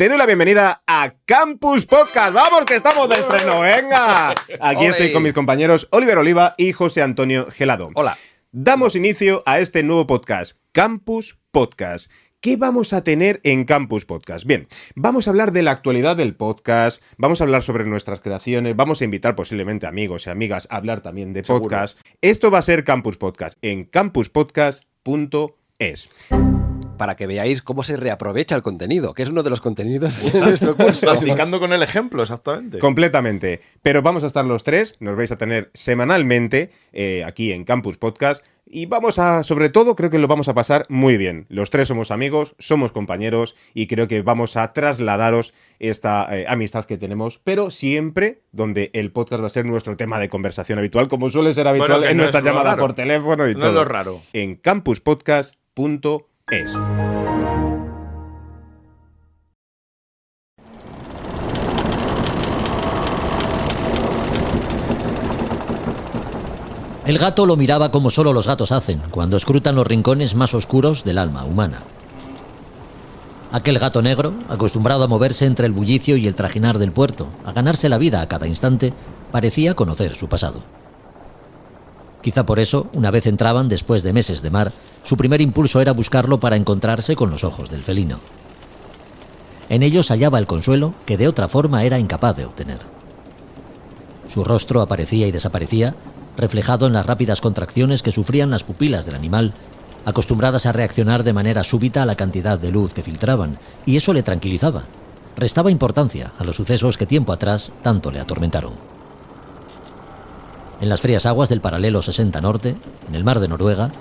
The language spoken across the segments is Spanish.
te doy la bienvenida a Campus Podcast. ¡Vamos, que estamos de estreno! ¡Venga! Aquí estoy con mis compañeros Oliver Oliva y José Antonio Gelado. Hola. Damos inicio a este nuevo podcast, Campus Podcast. ¿Qué vamos a tener en Campus Podcast? Bien, vamos a hablar de la actualidad del podcast, vamos a hablar sobre nuestras creaciones, vamos a invitar posiblemente amigos y amigas a hablar también de podcast. Esto va a ser Campus Podcast en campuspodcast.es. Para que veáis cómo se reaprovecha el contenido, que es uno de los contenidos de nuestro curso. Practicando con el ejemplo, exactamente. Completamente. Pero vamos a estar los tres, nos vais a tener semanalmente aquí en Campus Podcast. Y vamos a, sobre todo, creo que lo vamos a pasar muy bien. Los tres somos amigos, somos compañeros y creo que vamos a trasladaros esta amistad que tenemos, pero siempre donde el podcast va a ser nuestro tema de conversación habitual, como suele ser habitual en nuestra llamada por teléfono y todo. No es lo raro. En campuspodcast.es. El gato lo miraba como solo los gatos hacen, cuando escrutan los rincones más oscuros del alma humana. Aquel gato negro, acostumbrado a moverse entre el bullicio y el trajinar del puerto, a ganarse la vida a cada instante, parecía conocer su pasado. Quizá por eso, una vez entraban después de meses de mar, su primer impulso era buscarlo para encontrarse con los ojos del felino. En ellos hallaba el consuelo que de otra forma era incapaz de obtener. Su rostro aparecía y desaparecía, reflejado en las rápidas contracciones que sufrían las pupilas del animal, acostumbradas a reaccionar de manera súbita a la cantidad de luz que filtraban, y eso le tranquilizaba. Restaba importancia a los sucesos que tiempo atrás tanto le atormentaron. En las frías aguas del paralelo 60 Norte, en el mar de Noruega,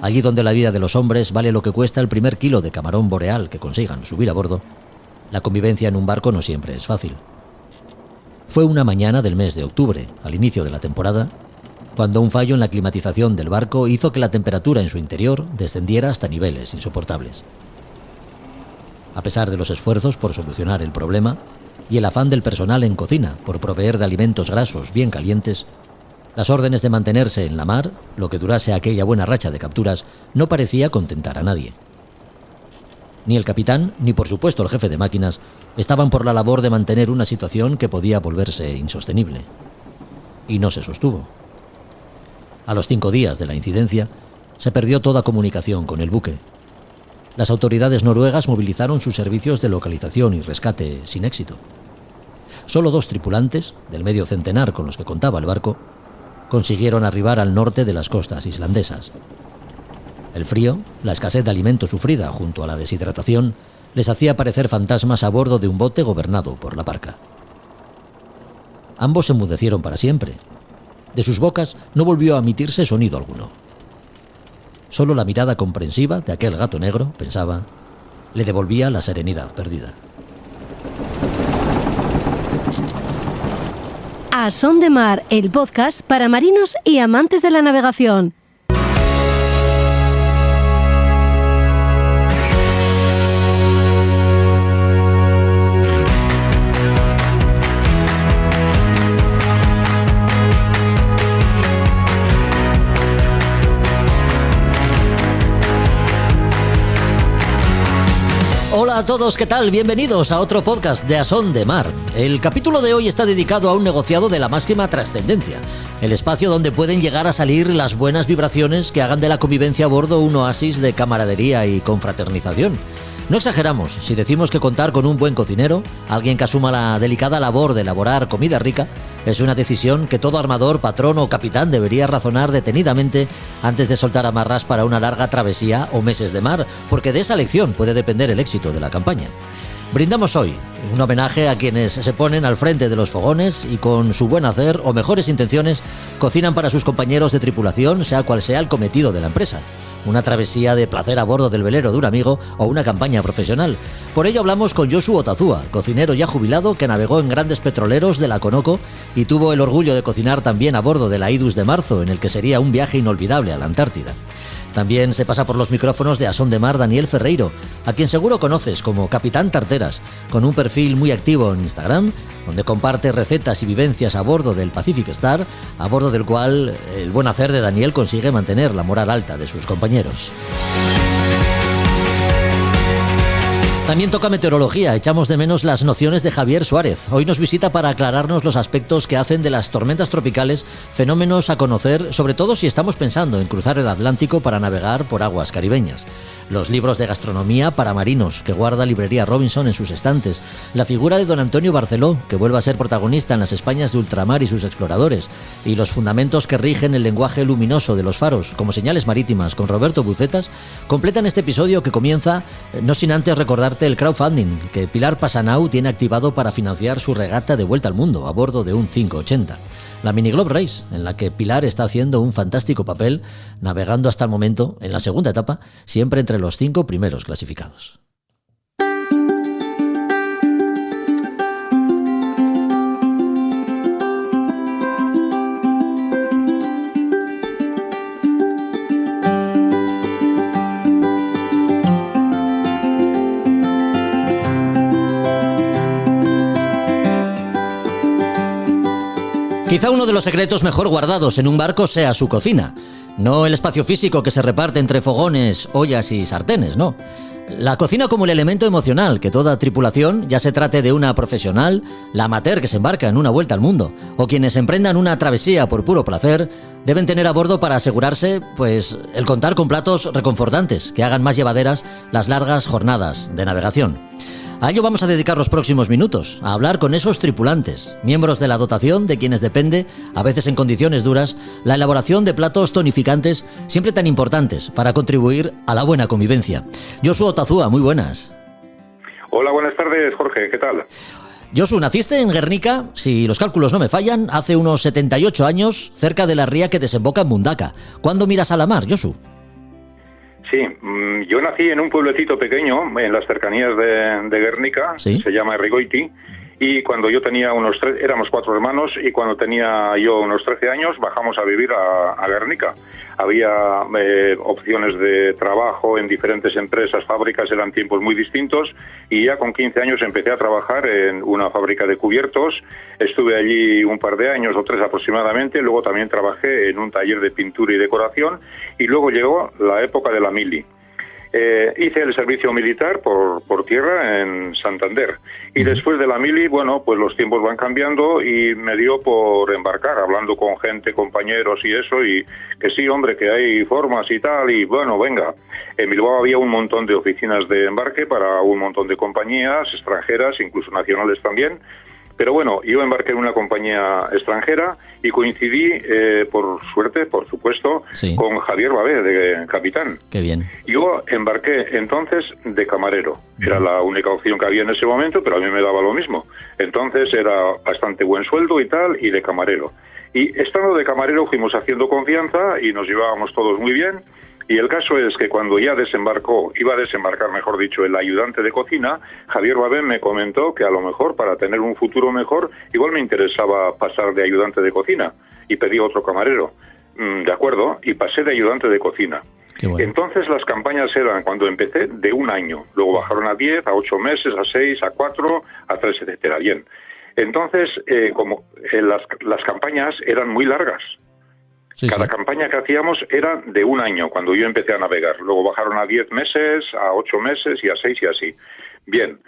allí donde la vida de los hombres vale lo que cuesta el primer kilo de camarón boreal que consigan subir a bordo, la convivencia en un barco no siempre es fácil. Fue una mañana del mes de octubre, al inicio de la temporada, cuando un fallo en la climatización del barco hizo que la temperatura en su interior descendiera hasta niveles insoportables. A pesar de los esfuerzos por solucionar el problema y el afán del personal en cocina por proveer de alimentos grasos bien calientes, las órdenes de mantenerse en la mar, lo que durase aquella buena racha de capturas, no parecía contentar a nadie. Ni el capitán, ni por supuesto el jefe de máquinas, estaban por la labor de mantener una situación que podía volverse insostenible. Y no se sostuvo. A los 5 días de la incidencia, se perdió toda comunicación con el buque. Las autoridades noruegas movilizaron sus servicios de localización y rescate sin éxito. Solo 2 tripulantes, del medio centenar con los que contaba el barco, consiguieron arribar al norte de las costas islandesas. El frío, la escasez de alimento sufrida junto a la deshidratación, les hacía parecer fantasmas a bordo de un bote gobernado por la parca. Ambos se enmudecieron para siempre. De sus bocas no volvió a emitirse sonido alguno. Solo la mirada comprensiva de aquel gato negro, pensaba, le devolvía la serenidad perdida. A Son de Mar, el podcast para marinos y amantes de la navegación. Hola a todos, ¿qué tal? Bienvenidos a otro podcast de A Son de Mar. El capítulo de hoy está dedicado a un negociado de la máxima trascendencia, el espacio donde pueden llegar a salir las buenas vibraciones que hagan de la convivencia a bordo un oasis de camaradería y confraternización. No exageramos si decimos que contar con un buen cocinero, alguien que asuma la delicada labor de elaborar comida rica, es una decisión que todo armador, patrón o capitán debería razonar detenidamente antes de soltar amarras para una larga travesía o meses de mar, porque de esa elección puede depender el éxito de la campaña. Brindamos hoy un homenaje a quienes se ponen al frente de los fogones y con su buen hacer o mejores intenciones cocinan para sus compañeros de tripulación, sea cual sea el cometido de la empresa. Una travesía de placer a bordo del velero de un amigo o una campaña profesional. Por ello hablamos con Josu Otazua, cocinero ya jubilado que navegó en grandes petroleros de la Conoco y tuvo el orgullo de cocinar también a bordo de la Idus de marzo, en el que sería un viaje inolvidable a la Antártida. También se pasa por los micrófonos de A Son de Mar Daniel Ferreiro, a quien seguro conoces como Capitán Tarteras, con un perfil muy activo en Instagram, donde comparte recetas y vivencias a bordo del Pacific Star, a bordo del cual el buen hacer de Daniel consigue mantener la moral alta de sus compañeros. También toca meteorología, echamos de menos las nociones de Javier Suárez. Hoy nos visita para aclararnos los aspectos que hacen de las tormentas tropicales fenómenos a conocer, sobre todo si estamos pensando en cruzar el Atlántico para navegar por aguas caribeñas. Los libros de gastronomía para marinos, que guarda Librería Robinson en sus estantes. La figura de don Antonio Barceló, que vuelve a ser protagonista en las Españas de ultramar y sus exploradores. Y los fundamentos que rigen el lenguaje luminoso de los faros, como señales marítimas, con Roberto Bucetas, completan este episodio que comienza, no sin antes recordar el crowdfunding que Pilar Pasanau tiene activado para financiar su regata de vuelta al mundo a bordo de un 580. La Mini Globe Race, en la que Pilar está haciendo un fantástico papel, navegando hasta el momento, en la segunda etapa, siempre entre los 5 primeros clasificados. Quizá uno de los secretos mejor guardados en un barco sea su cocina. No el espacio físico que se reparte entre fogones, ollas y sartenes, no. La cocina como el elemento emocional que toda tripulación, ya se trate de una profesional, la amateur que se embarca en una vuelta al mundo, o quienes emprendan una travesía por puro placer, deben tener a bordo para asegurarse, pues, el contar con platos reconfortantes que hagan más llevaderas las largas jornadas de navegación. A ello vamos a dedicar los próximos minutos, a hablar con esos tripulantes, miembros de la dotación de quienes depende, a veces en condiciones duras, la elaboración de platos tonificantes siempre tan importantes para contribuir a la buena convivencia. Josu Otazúa, muy buenas. Hola, buenas tardes, Jorge, ¿qué tal? Josu, naciste en Guernica, si los cálculos no me fallan, hace unos 78 años, cerca de la ría que desemboca en Mundaca. ¿Cuándo miras a la mar, Josu? Sí, yo nací en un pueblecito pequeño, en las cercanías de Guernica, ¿Sí? Se llama Errigoiti, y cuando yo tenía éramos 4 hermanos, y cuando tenía yo unos 13 años bajamos a vivir a Guernica. Había opciones de trabajo en diferentes empresas, fábricas, eran tiempos muy distintos, y ya con 15 años empecé a trabajar en una fábrica de cubiertos. Estuve allí un par de años o 3 aproximadamente, luego también trabajé en un taller de pintura y decoración, y luego llegó la época de la mili. Hice el servicio militar por tierra en Santander, y después de la mili, bueno, pues los tiempos van cambiando y me dio por embarcar, hablando con gente, compañeros y eso, y que sí, hombre, que hay formas y tal, y bueno, venga. En Bilbao había un montón de oficinas de embarque para un montón de compañías extranjeras, incluso nacionales también. Pero bueno, yo embarqué en una compañía extranjera y coincidí, por suerte, por supuesto, Sí. con Javier Babé, de capitán. Qué bien. Yo embarqué entonces de camarero. Era la única opción que había en ese momento, pero a mí me daba lo mismo. Entonces era bastante buen sueldo y tal, y de camarero. Y estando de camarero fuimos haciendo confianza y nos llevábamos todos muy bien. Y el caso es que cuando ya iba a desembarcar, mejor dicho, el ayudante de cocina, Javier Babé me comentó que a lo mejor para tener un futuro mejor, igual me interesaba pasar de ayudante de cocina, y pedí otro camarero. De acuerdo, y pasé de ayudante de cocina. Qué bueno. Entonces las campañas eran, cuando empecé, de 1 año. Luego bajaron a 10, a 8 meses, a 6, a 4, a 3, etcétera. Bien. Entonces, las campañas eran muy largas. Sí, Cada sí. campaña que hacíamos era de 1 año, cuando yo empecé a navegar. Luego bajaron a 10 meses, a 8 meses y a 6 y así. Bien.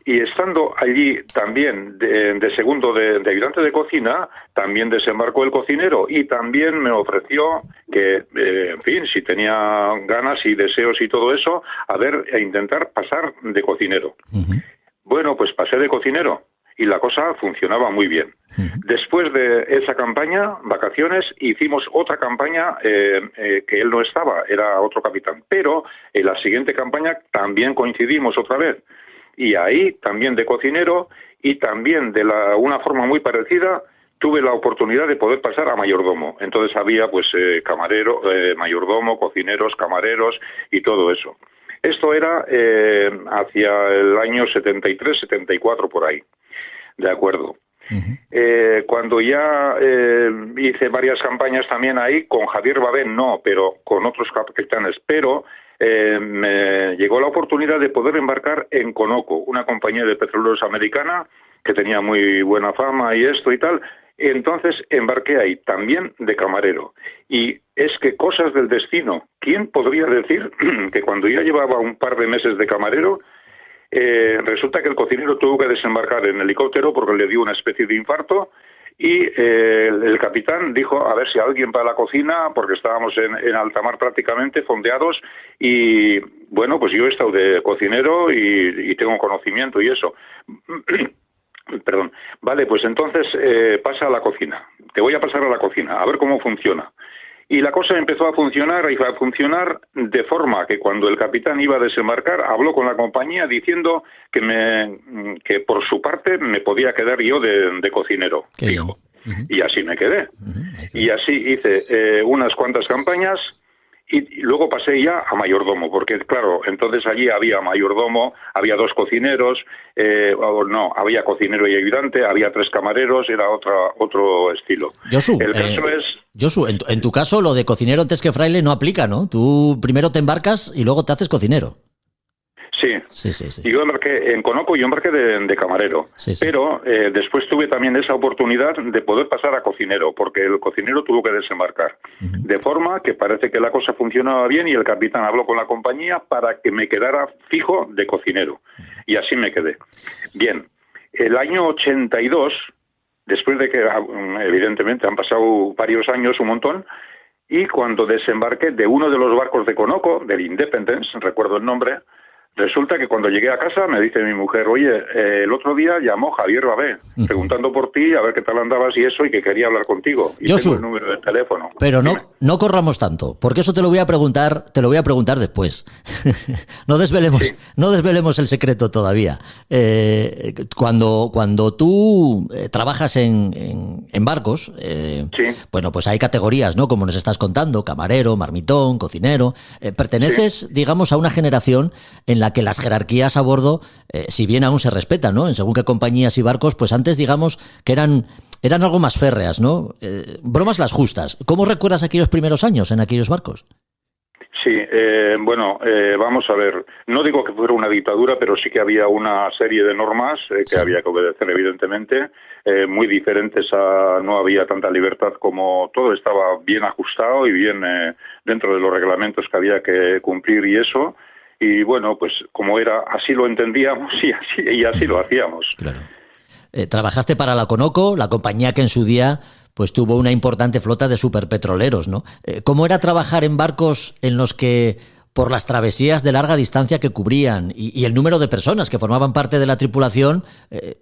Y estando allí también de segundo de ayudante de cocina, también desembarcó el cocinero y también me ofreció que, en fin, si tenía ganas y deseos y todo eso, a intentar pasar de cocinero. Ujú. Bueno, pues pasé de cocinero y la cosa funcionaba muy bien. Después de esa campaña, vacaciones, hicimos otra campaña que él no estaba, era otro capitán. Pero en la siguiente campaña también coincidimos otra vez. Y ahí también de cocinero y también de una forma muy parecida tuve la oportunidad de poder pasar a mayordomo. Entonces había pues camarero, mayordomo, cocineros, camareros y todo eso. Esto era hacia el año 73, 74 por ahí. De acuerdo. Cuando ya hice varias campañas también ahí, con Javier Babé no, pero con otros capitanes, pero me llegó la oportunidad de poder embarcar en Conoco, una compañía de petroleros americana que tenía muy buena fama y esto y tal. Entonces embarqué ahí, también de camarero. Y es que cosas del destino. ¿Quién podría decir que cuando ya llevaba un par de meses de camarero, Resulta que el cocinero tuvo que desembarcar en helicóptero porque le dio una especie de infarto y el capitán dijo a ver si alguien para la cocina, porque estábamos en alta mar prácticamente, fondeados, y bueno, pues yo he estado de cocinero y tengo conocimiento y eso. Perdón. Vale, pues entonces pasa a la cocina. Te voy a pasar a la cocina, a ver cómo funciona. Y la cosa empezó a funcionar de forma que cuando el capitán iba a desembarcar, habló con la compañía diciendo que por su parte me podía quedar yo de cocinero, Qué dijo. bien. Uh-huh. Y así me quedé. Uh-huh. Y así hice unas cuantas campañas y luego pasé ya a mayordomo, porque claro, entonces allí había mayordomo, había 2 cocineros, había cocinero y ayudante, había 3 camareros, era otro estilo. Josu, El caso es... Josu, en tu caso lo de cocinero antes que fraile no aplica, ¿no? Tú primero te embarcas y luego te haces cocinero. Sí. Sí. Yo embarqué en Conoco, yo embarqué de camarero, Sí. pero después tuve también esa oportunidad de poder pasar a cocinero, porque el cocinero tuvo que desembarcar. Uh-huh. De forma que parece que la cosa funcionaba bien y el capitán habló con la compañía para que me quedara fijo de cocinero. Y así me quedé. Bien, el año 82, después de que evidentemente han pasado varios años, un montón, y cuando desembarqué de uno de los barcos de Conoco, del Independence, recuerdo el nombre, resulta que cuando llegué a casa me dice mi mujer, oye, el otro día llamó Javier Babé, preguntando por ti, a ver qué tal andabas y eso, y que quería hablar contigo. Y Josu, tengo el número de teléfono. Pero Dime. no corramos tanto, porque eso te lo voy a preguntar después. No desvelemos el secreto todavía. Cuando tú trabajas en barcos, Sí. bueno, pues hay categorías, ¿no? Como nos estás contando, camarero, marmitón, cocinero. Perteneces, digamos, a una generación en la que las jerarquías a bordo, si bien aún se respetan, ¿no? En según qué compañías y barcos, pues antes, digamos, que eran algo más férreas, ¿no? Bromas las justas. ¿Cómo recuerdas aquellos primeros años en aquellos barcos? Sí, vamos a ver, no digo que fuera una dictadura, pero sí que había una serie de normas que había que obedecer, evidentemente, muy diferentes no había tanta libertad, como todo estaba bien ajustado y bien dentro de los reglamentos que había que cumplir y eso. Y bueno, pues como era, así lo entendíamos y así lo hacíamos. Claro. Trabajaste para la Conoco, la compañía que en su día pues tuvo una importante flota de superpetroleros, ¿no? ¿Cómo era trabajar en barcos en los que, por las travesías de larga distancia que cubrían y el número de personas que formaban parte de la tripulación,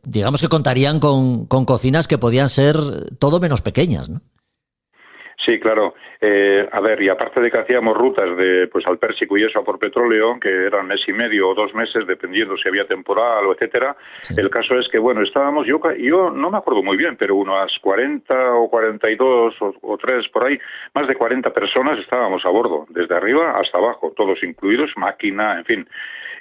digamos que contarían con cocinas que podían ser todo menos pequeñas, ¿no? Sí, claro. A ver, y aparte de que hacíamos rutas pues al Pérsico y eso por petróleo, que eran mes y medio o 2 meses, dependiendo si había temporal o etcétera, sí. El caso es que, bueno, estábamos, yo no me acuerdo muy bien, pero unas 40 o 42 o 3 por ahí, más de 40 personas estábamos a bordo, desde arriba hasta abajo, todos incluidos, máquina, en fin.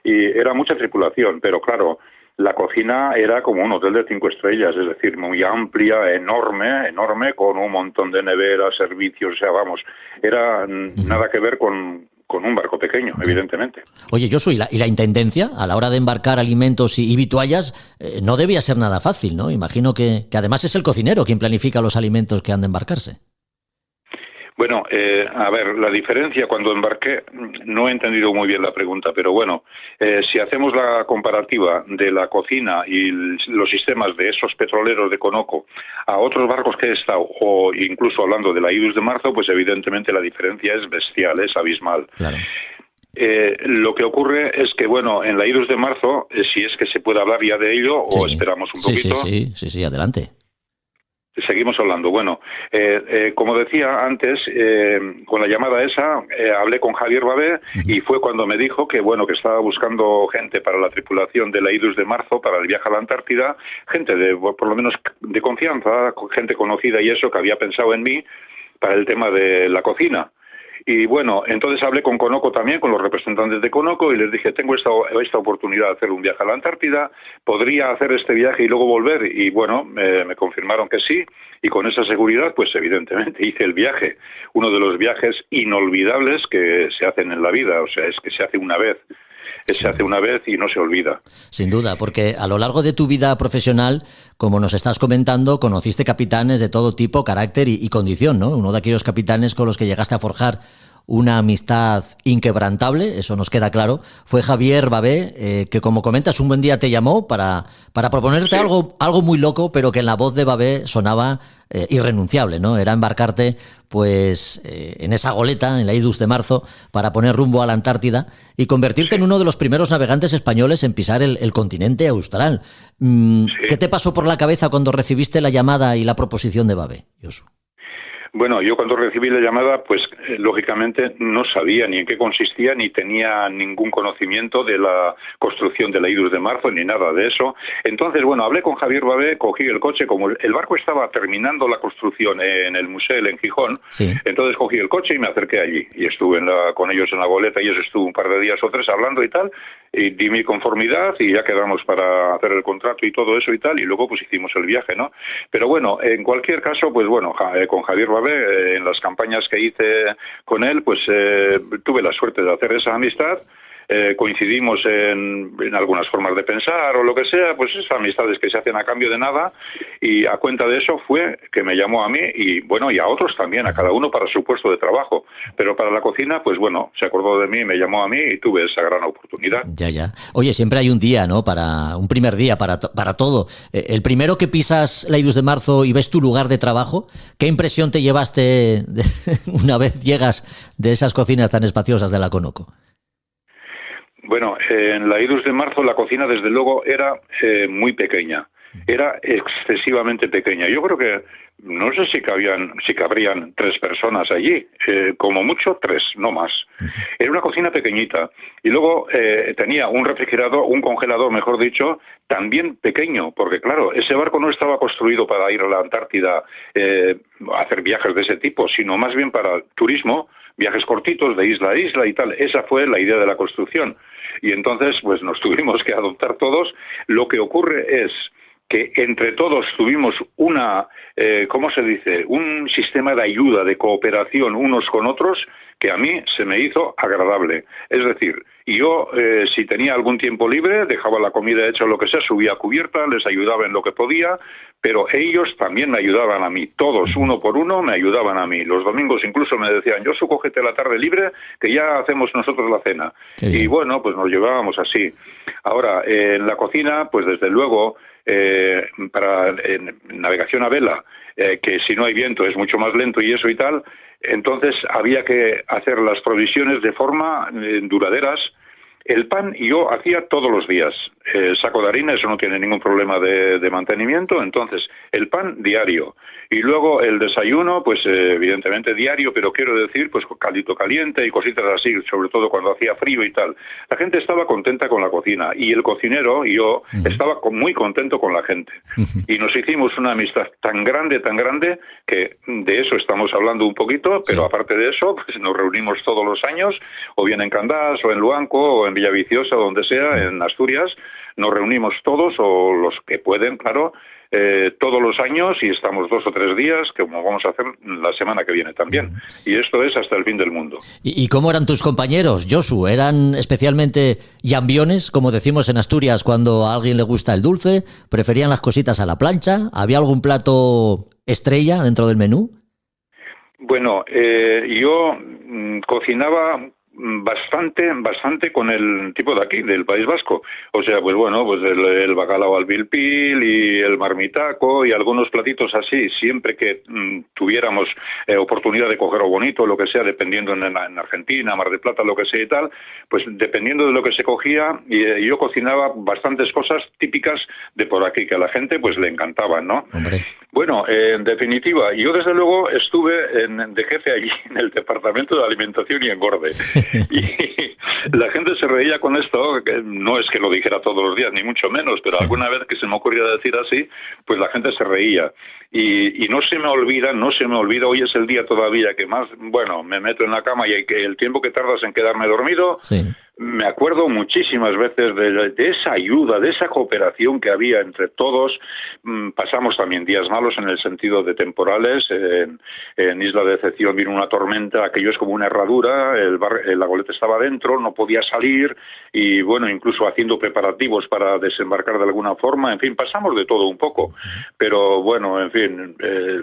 Y era mucha tripulación, pero claro, la cocina era como un hotel de 5 estrellas, es decir, muy amplia, enorme, con un montón de neveras, servicios, o sea, vamos, era nada que ver con un barco pequeño, evidentemente. Oye, Josu, ¿y la intendencia a la hora de embarcar alimentos y vituallas no debía ser nada fácil, ¿no? Imagino que además es el cocinero quien planifica los alimentos que han de embarcarse. Bueno, a ver, la diferencia cuando embarqué, no he entendido muy bien la pregunta, pero bueno, si hacemos la comparativa de la cocina y los sistemas de esos petroleros de Conoco a otros barcos que he estado, o incluso hablando de la Idus de Marzo, pues evidentemente la diferencia es bestial, es abismal. Claro. Lo que ocurre es que, bueno, en la Idus de Marzo, si es que se puede hablar ya de ello, sí. O esperamos un poquito. Sí, adelante. Seguimos hablando. Bueno, como decía antes, con la llamada esa, hablé con Javier Babé y fue cuando me dijo que, bueno, que estaba buscando gente para la tripulación de la Idus de Marzo, para el viaje a la Antártida, gente por lo menos de confianza, gente conocida y eso, que había pensado en mí para el tema de la cocina. Y bueno, entonces hablé con Conoco también, con los representantes de Conoco, y les dije, tengo esta oportunidad de hacer un viaje a la Antártida, podría hacer este viaje y luego volver, y bueno, me confirmaron que sí, y con esa seguridad, pues evidentemente hice el viaje, uno de los viajes inolvidables que se hacen en la vida, o sea, es que se hace una vez. Se hace una vez y no se olvida. Sin duda, porque a lo largo de tu vida profesional, como nos estás comentando, conociste capitanes de todo tipo, carácter y condición, ¿no? Uno de aquellos capitanes con los que llegaste a forjar una amistad inquebrantable, eso nos queda claro, fue Javier Babé, que como comentas, un buen día te llamó para proponerte algo muy loco, pero que en la voz de Babé sonaba irrenunciable, ¿no? Era embarcarte pues en esa goleta, en la Idus de marzo, para poner rumbo a la Antártida y convertirte en uno de los primeros navegantes españoles en pisar el continente austral. ¿Qué te pasó por la cabeza cuando recibiste la llamada y la proposición de Babé, Josu? Bueno, yo cuando recibí la llamada, pues lógicamente no sabía ni en qué consistía, ni tenía ningún conocimiento de la construcción de la Idus de marzo, ni nada de eso. Entonces, bueno, hablé con Javier Babé, cogí el coche, como el barco estaba terminando la construcción en el Musel, en Gijón, entonces cogí el coche y me acerqué allí. Y estuve con ellos en la goleta, y ellos estuve un par de días o tres hablando y tal, y di mi conformidad y ya quedamos para hacer el contrato y todo eso y tal, y luego pues hicimos el viaje, ¿no? Pero bueno, en cualquier caso, pues bueno, con Javier Babé, en las campañas que hice con él, pues tuve la suerte de hacer esa amistad. Coincidimos en algunas formas de pensar o lo que sea, pues esas amistades que se hacen a cambio de nada, y a cuenta de eso fue que me llamó a mí y bueno, y a otros también, a cada uno para su puesto de trabajo, pero para la cocina, pues bueno, se acordó de mí, me llamó a mí y tuve esa gran oportunidad. Ya. Oye, siempre hay un día, ¿no? Un primer día para todo. El primero que pisas la Idus de marzo y ves tu lugar de trabajo, ¿qué impresión te llevaste una vez llegas de esas cocinas tan espaciosas de la Conoco? Bueno, en la Idus de marzo la cocina desde luego era muy pequeña, era excesivamente pequeña. Yo creo que no sé si cabrían 3 personas allí, como mucho 3, no más. Era una cocina pequeñita y luego tenía un refrigerador, un congelador, mejor dicho, también pequeño, porque claro, ese barco no estaba construido para ir a la Antártida a hacer viajes de ese tipo, sino más bien para turismo, viajes cortitos de isla a isla y tal. Esa fue la idea de la construcción. Y entonces, pues nos tuvimos que adoptar todos. Lo que ocurre es que entre todos tuvimos ¿cómo se dice? Un sistema de ayuda, de cooperación unos con otros, que a mí se me hizo agradable. Es decir, yo, si tenía algún tiempo libre, dejaba la comida hecha o lo que sea, subía a cubierta, les ayudaba en lo que podía, pero ellos también me ayudaban a mí. Todos, uno por uno, me ayudaban a mí. Los domingos incluso me decían, Josu, cógete la tarde libre, que ya hacemos nosotros la cena. Y bueno, pues nos llevábamos así. Ahora, en la cocina, pues desde luego, para navegación a vela, que si no hay viento es mucho más lento y eso y tal, entonces había que hacer las provisiones de forma duraderas. El pan yo hacía todos los días, saco de harina, eso no tiene ningún problema de mantenimiento, entonces el pan diario. Y luego el desayuno, pues evidentemente diario, pero quiero decir, pues caldito caliente y cositas así, sobre todo cuando hacía frío y tal. La gente estaba contenta con la cocina y el cocinero y yo estaba muy contento con la gente. Y nos hicimos una amistad tan grande, que de eso estamos hablando un poquito, pero aparte de eso, pues nos reunimos todos los años, o bien en Candás, o en Luanco, o en Villaviciosa, o donde sea, en Asturias, nos reunimos todos, o los que pueden, claro, todos los años, y estamos 2 o 3 días, que como vamos a hacer la semana que viene también. Y esto es hasta el fin del mundo. ¿Y cómo eran tus compañeros, Josu? ¿Eran especialmente llambiones, como decimos en Asturias, cuando a alguien le gusta el dulce? ¿Preferían las cositas a la plancha? ¿Había algún plato estrella dentro del menú? Bueno, yo cocinaba bastante con el tipo de aquí, del País Vasco. O sea, pues bueno, pues el bacalao al pilpil y el marmitaco y algunos platitos así, siempre que tuviéramos oportunidad de coger o bonito, lo que sea, dependiendo en Argentina, Mar del Plata, lo que sea y tal, pues dependiendo de lo que se cogía, yo cocinaba bastantes cosas típicas de por aquí, que a la gente pues le encantaban, ¿no? Hombre. Bueno, en definitiva, yo desde luego estuve de jefe allí en el Departamento de Alimentación y Engorde. Y la gente se reía con esto, que no es que lo dijera todos los días, ni mucho menos, pero alguna vez que se me ocurría decir así, pues la gente se reía. Y no se me olvida, hoy es el día todavía que más, bueno, me meto en la cama y el tiempo que tardas en quedarme dormido, me acuerdo muchísimas veces de esa ayuda, de esa cooperación que había entre todos. Pasamos también días malos en el sentido de temporales. En Isla de Decepción vino una tormenta, aquello es como una herradura, la goleta estaba dentro, no podía salir y bueno, incluso haciendo preparativos para desembarcar de alguna forma. En fin, pasamos de todo un poco. Pero bueno, en fin,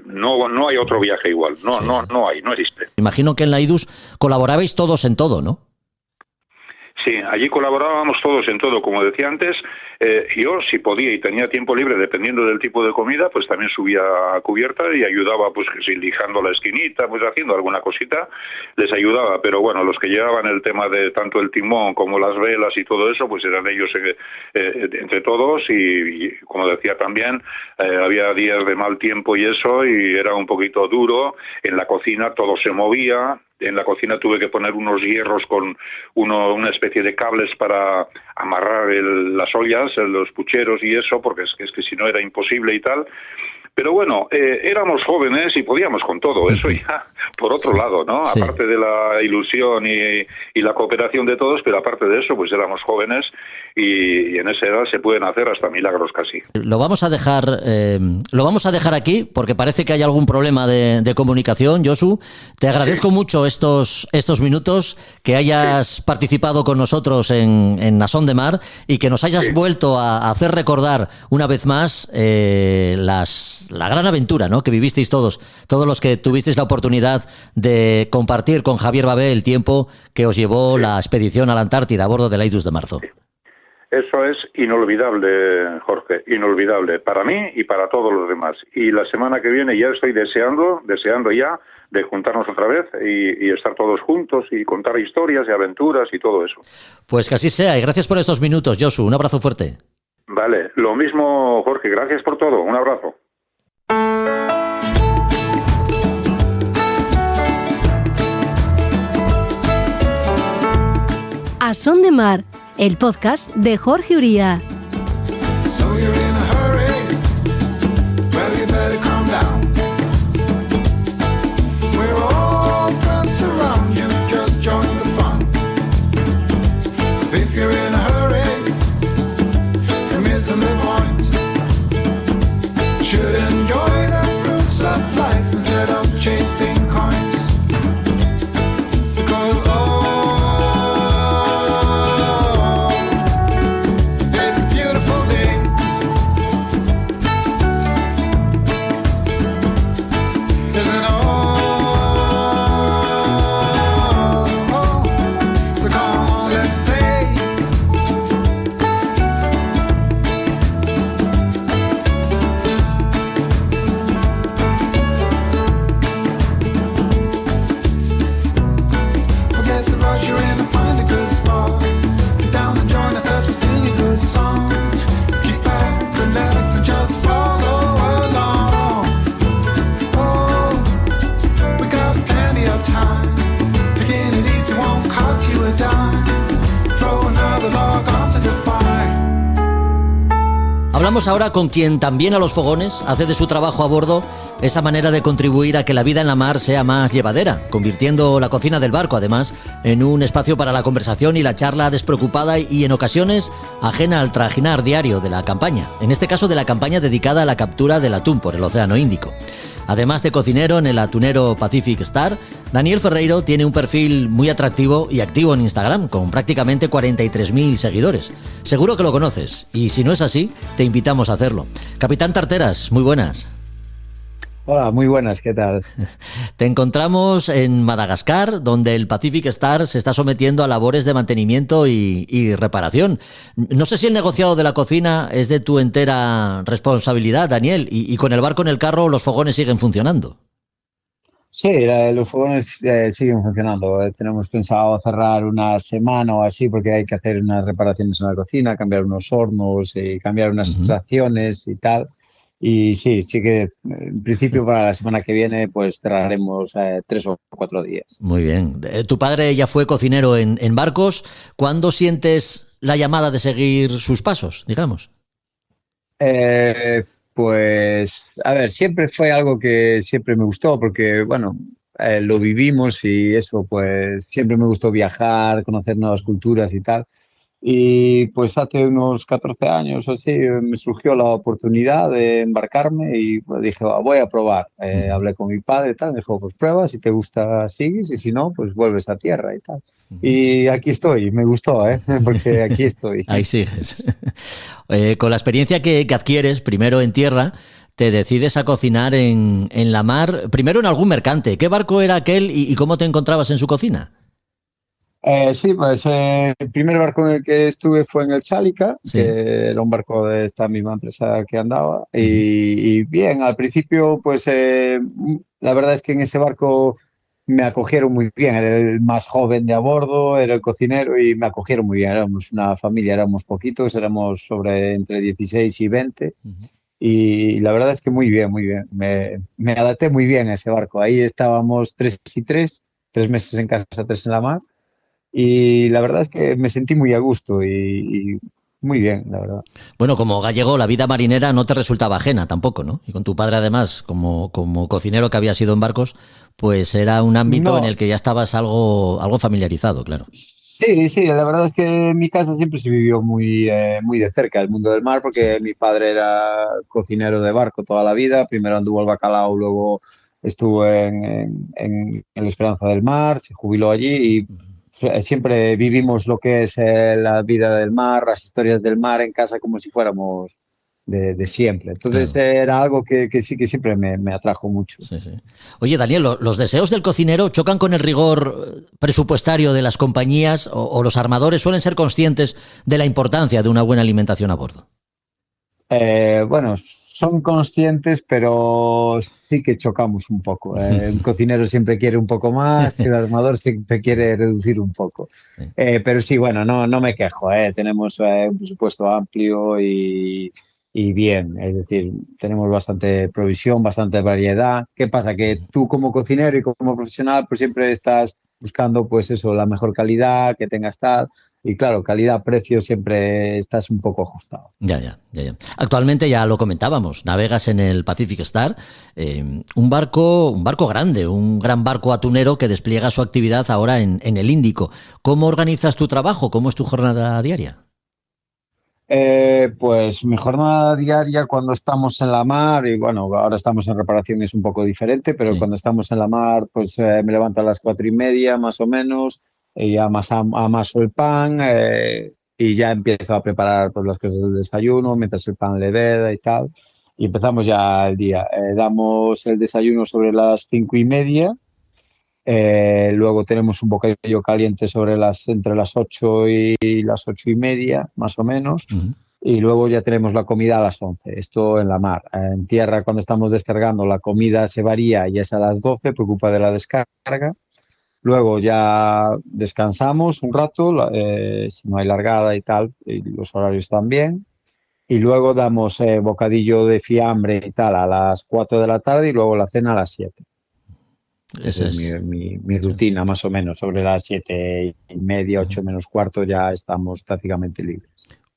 no hay otro viaje igual. No existe. Imagino que en la IDUS colaborabais todos en todo, ¿no? Sí, allí colaborábamos todos en todo, como decía antes. Yo, si podía y tenía tiempo libre, dependiendo del tipo de comida, pues también subía a cubierta y ayudaba, pues lijando la esquinita, pues haciendo alguna cosita, les ayudaba. Pero bueno, los que llevaban el tema de tanto el timón como las velas y todo eso, pues eran ellos entre todos y como decía también, había días de mal tiempo y eso, y era un poquito duro. En la cocina todo se movía. En la cocina tuve que poner unos hierros con una especie de cables para amarrar las ollas, los pucheros y eso, porque es que si no era imposible y tal. Pero bueno, éramos jóvenes y podíamos con todo, eso ya por otro lado, ¿no? Sí. Aparte de la ilusión y la cooperación de todos, pero aparte de eso, pues éramos jóvenes y en esa edad se pueden hacer hasta milagros casi. Lo vamos a dejar aquí porque parece que hay algún problema de comunicación, Josu. Te agradezco mucho estos minutos, que hayas participado con nosotros en Nasón de Mar y que nos hayas vuelto a hacer recordar una vez más la gran aventura, ¿no?, que vivisteis todos los que tuvisteis la oportunidad de compartir con Javier Babé el tiempo que os llevó la expedición a la Antártida a bordo del IDUS de marzo. Eso es inolvidable, Jorge, inolvidable para mí y para todos los demás. Y la semana que viene ya estoy deseando ya de juntarnos otra vez y estar todos juntos y contar historias y aventuras y todo eso. Pues que así sea, y gracias por estos minutos, Josu. Un abrazo fuerte. Vale, lo mismo, Jorge, gracias por todo. Un abrazo. A Son de Mar, el podcast de Jorge Uría. So you're in a hurry, well you better calm down. We're all friends around you, just join the fun. 'Cause if you're in a hurry, you're missing the point. Should enjoy the fruits of life instead of chasing coins. Because it's a beautiful day. Isn't it all? So come on, let's play. Forget the rush, you're in and find a good spot. Sit down and join us as we sing a good song. Keep back, relax and just follow along. Oh, we got plenty of time. Taking it easy won't cost you a dime. Throw another log onto the fire. Hablamos ahora con quien también a los fogones hace de su trabajo a bordo esa manera de contribuir a que la vida en la mar sea más llevadera, convirtiendo la cocina del barco, además, en un espacio para la conversación y la charla despreocupada y, en ocasiones, ajena al trajinar diario de la campaña. En este caso, de la campaña dedicada a la captura del atún por el Océano Índico. Además de cocinero en el atunero Pacific Star, Daniel Ferreiro tiene un perfil muy atractivo y activo en Instagram, con prácticamente 43.000 seguidores. Seguro que lo conoces, y si no es así, te invitamos a hacerlo. Capitán Tarteras, muy buenas. Hola, muy buenas, ¿qué tal? Te encontramos en Madagascar, donde el Pacific Star se está sometiendo a labores de mantenimiento y reparación. No sé si el negociado de la cocina es de tu entera responsabilidad, Daniel, y con el barco en el carro los fogones siguen funcionando. Sí, los fogones siguen funcionando. Tenemos pensado cerrar una semana o así porque hay que hacer unas reparaciones en la cocina, cambiar unos hornos y cambiar unas extracciones y tal. Y sí que en principio para la semana que viene pues cerraremos 3 o 4 días. Muy bien. Tu padre ya fue cocinero en barcos. ¿Cuándo sientes la llamada de seguir sus pasos, digamos? Pues, a ver, siempre fue algo que siempre me gustó porque, bueno, lo vivimos y eso, pues siempre me gustó viajar, conocer nuevas culturas y tal. Y pues hace unos 14 años o así me surgió la oportunidad de embarcarme y pues, dije, "Va, voy a probar". Hablé con mi padre y tal, me dijo, pues prueba, si te gusta sigues y si no, pues vuelves a tierra y tal. Y aquí estoy, me gustó, porque aquí estoy. Ahí sigues. Con la experiencia que adquieres, primero en tierra, te decides a cocinar en la mar, primero en algún mercante. ¿Qué barco era aquel y cómo te encontrabas en su cocina? Sí, pues el primer barco en el que estuve fue en el Sálica, Sí. que era un barco de esta misma empresa que andaba. Ujú. Y bien, al principio, pues la verdad es que en ese barco me acogieron muy bien. Era el más joven de a bordo, era el cocinero y me acogieron muy bien. Éramos una familia, éramos poquitos, éramos sobre entre 16 y 20. Ujú. Y la verdad es que muy bien, muy bien. Me adapté muy bien a ese barco. Ahí estábamos 3 y 3, 3 meses en casa, 3 en la mar. Y la verdad es que me sentí muy a gusto y muy bien, la verdad. Bueno, como gallego, la vida marinera no te resultaba ajena tampoco, ¿no? Y con tu padre, además, como cocinero que había sido en barcos, pues era un ámbito en No, el que ya estabas algo familiarizado, claro. sí, sí, la verdad es que en mi casa siempre se vivió muy de cerca el mundo del mar Sí. porque mi padre era cocinero de barco toda la vida. Primero anduvo al bacalao, luego estuvo en la Esperanza del Mar, se jubiló allí y siempre vivimos lo que es la vida del mar, las historias del mar en casa como si fuéramos de siempre. Entonces Claro. era algo que sí que siempre me atrajo mucho. Sí, sí. Oye, Daniel, ¿los deseos del cocinero chocan con el rigor presupuestario de las compañías o los armadores suelen ser conscientes de la importancia de una buena alimentación a bordo? Bueno, son conscientes, pero sí que chocamos un poco. El cocinero siempre quiere un poco más, el armador siempre quiere reducir un poco. Sí. Pero sí, bueno, no me quejo. Tenemos un presupuesto amplio y bien. Es decir, tenemos bastante provisión, bastante variedad. ¿Qué pasa? Que tú como cocinero y como profesional, pues siempre estás buscando, pues eso, la mejor calidad, que tengas tal. Y claro, calidad-precio siempre estás un poco ajustado. Ya. Actualmente ya lo comentábamos, navegas en el Pacific Star, un barco grande, un gran barco atunero que despliega su actividad ahora en el Índico. ¿Cómo organizas tu trabajo? ¿Cómo es tu jornada diaria? Pues mi jornada diaria cuando estamos en la mar, y bueno, ahora estamos en reparación, es un poco diferente, pero Sí. cuando estamos en la mar, pues me levanto a las 4:30 más o menos, y amaso el pan, y ya empiezo a preparar pues, las cosas del desayuno, mientras el pan leveda y tal, y empezamos ya el día. Damos el desayuno sobre las 5:30. Luego tenemos un bocadillo caliente entre las 8 y las 8:30, más o menos. Ujú. Y luego ya tenemos la comida a las 11. Esto en la mar. En tierra, cuando estamos descargando, la comida se varía y es a las 12, por culpa de la descarga. Luego ya descansamos un rato, si no hay largada y tal, y los horarios están bien. Y luego damos bocadillo de fiambre y tal a las 4 de la tarde y luego la cena a las 7. Esa Ese es es mi rutina, más o menos. Sobre las 7:30, 8 menos cuarto, ya estamos prácticamente libres.